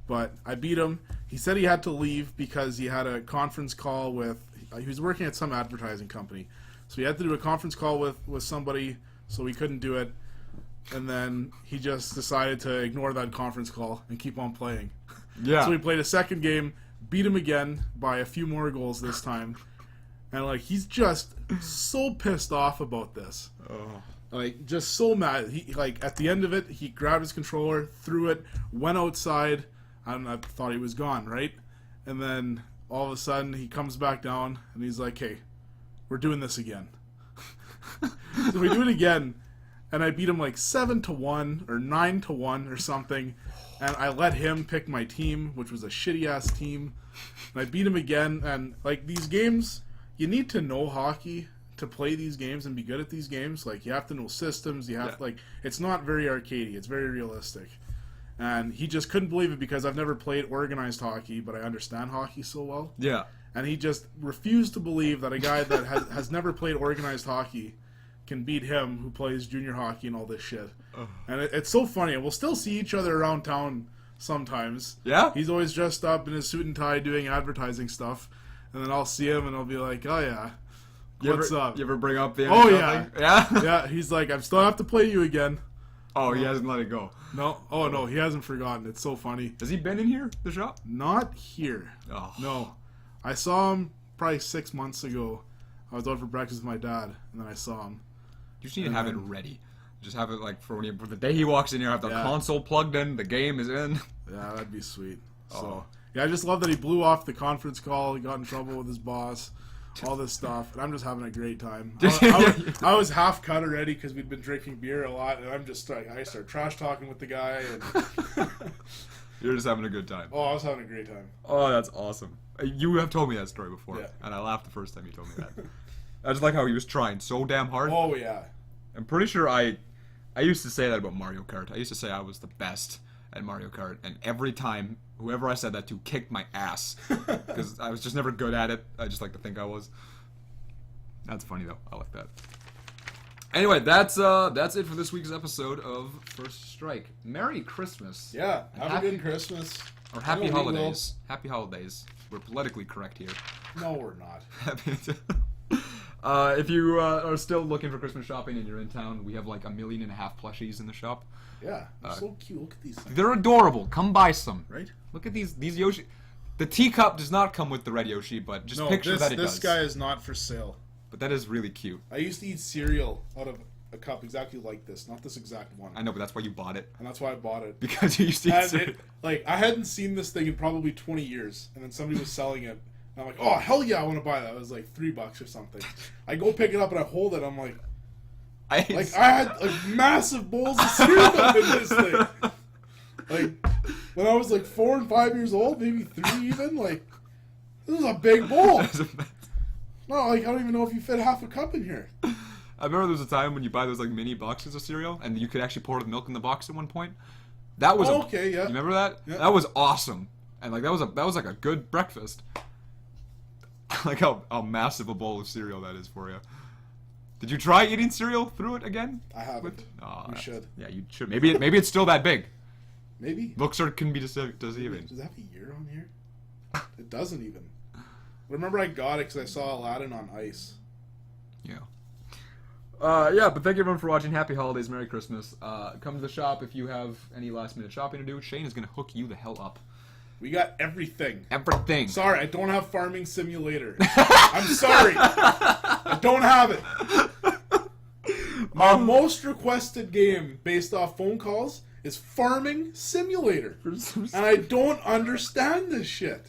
but I beat him. He said he had to leave because he had a conference call with. He was working at some advertising company, so he had to do a conference call with somebody, so he couldn't do it. And then he just decided to ignore that conference call and keep on playing. Yeah. So we played a second game, beat him again by a few more goals this time, and like he's just so pissed off about this. Oh. Like, just so mad. He, like, at the end of it, he grabbed his controller, threw it, went outside, and I thought he was gone, right? And then, all of a sudden, he comes back down, and he's like, hey, we're doing this again. So we do it again, and I beat him, like, 7-1, or 9-1, or something, and I let him pick my team, which was a shitty-ass team, and I beat him again, and, like, these games, you need to know hockey to play these games and be good at these games. Like, you have to know systems, you have to, like, it's not very arcadey, it's very realistic. And he just couldn't believe it because I've never played organized hockey, but I understand hockey so well. Yeah. And he just refused to believe that a guy that has never played organized hockey can beat him, who plays junior hockey and all this shit. And it's so funny. We'll still see each other around town sometimes. Yeah? He's always dressed up in his suit and tie doing advertising stuff. And then I'll see him and I'll be like, oh yeah. What's up? You ever bring up the Oh, NHL yeah. thing? Yeah? Yeah, he's like, I still have to play you again. Oh, he hasn't let it go. No. Oh, no, he hasn't forgotten. It's so funny. Has he been in here, the shop? Not here. Oh. No. I saw him probably 6 months ago. I was out for breakfast with my dad, and then I saw him. You just need to have it ready. Just have it, like, for the day he walks in here, have the console plugged in, the game is in. Yeah, that'd be sweet. Oh. So, yeah, I just love that he blew off the conference call. He got in trouble with his boss. all this stuff, and I'm just having a great time. Did I was half cut already because we'd been drinking beer a lot, and I'm just like, I start trash talking with the guy, and You're just having a good time. oh, I was having a great time. Oh, that's awesome. You have told me that story before, Yeah. and I laughed the first time you told me that. I just like how he was trying so damn hard. Oh yeah, I'm pretty sure I used to say that about Mario Kart. I used to say I was the best at Mario Kart, and every time whoever I said that to kicked my ass because I was just never good at it. I just like to think I was. That's funny though. I like that. Anyway, that's it for this week's episode of First Strike. Merry Christmas. yeah. Have a good Christmas. Or happy I know we will. holidays. Happy holidays. We're politically correct here. No, we're not. If you are still looking for Christmas shopping and you're in town, we have like 1.5 million plushies in the shop. Yeah, they're so cute. Look at these things. They're adorable. Come buy some. Right? Look at these Yoshi. The teacup does not come with the red Yoshi, but just picture that it does. This guy is not for sale. But that is really cute. I used to eat cereal out of a cup exactly like this, not this exact one. I know, but that's why you bought it. And that's why I bought it. Because you used to eat And cereal. like, I hadn't seen this thing in probably 20 years, and then somebody was selling it. And I'm like, oh, hell yeah, I want to buy that. It was like $3 or something. I go pick it up and I hold it. I'm like, I had like massive bowls of cereal in this thing. Like, when I was like 4 and 5 years old, maybe 3 even, like, this was a big bowl. No, like, I don't even know if you fit half a cup in here. I remember there was a time when you buy those like mini boxes of cereal, and you could actually pour the milk in the box at one point. That was okay, yeah. You remember that? Yeah. That was awesome, and like that was like a good breakfast. Like how massive a bowl of cereal that is for you. Did you try eating cereal through it again? I haven't. Oh, You should. Yeah, you should. Maybe it's still that big. Maybe. Looks or can be deceiving. Does that have a year on here? It doesn't even. Remember I got it because I saw Aladdin on ice. Yeah. Yeah, but thank you everyone for watching. Happy holidays, Merry Christmas. Come to the shop if you have any last minute shopping to do. Shane is going to hook you the hell up. We got everything. Everything. Sorry, I don't have Farming Simulator. I'm sorry. I don't have it. My most requested game based off phone calls is Farming Simulator. And I don't understand this shit.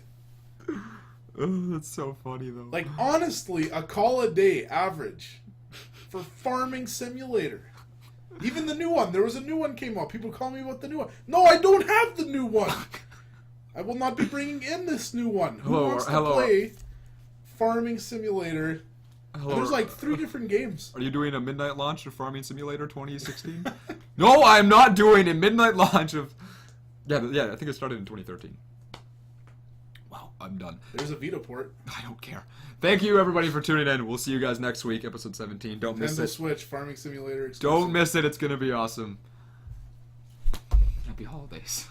Oh, that's so funny though. Like, honestly, a call a day average for Farming Simulator. Even the new one. There was a new one came out. People call me about the new one. No, I don't have the new one. I will not be bringing in this new one. Who wants to play Farming Simulator? There's like 3 different games. Are you doing a midnight launch of Farming Simulator 2016? No, I'm not doing a midnight launch of... Yeah, I think it started in 2013. Wow, I'm done. There's a Vita port. I don't care. Thank you, everybody, for tuning in. We'll see you guys next week, episode 17. Don't miss Nintendo it. Switch, Farming Simulator exclusive. Don't miss it. It's going to be awesome. Happy holidays.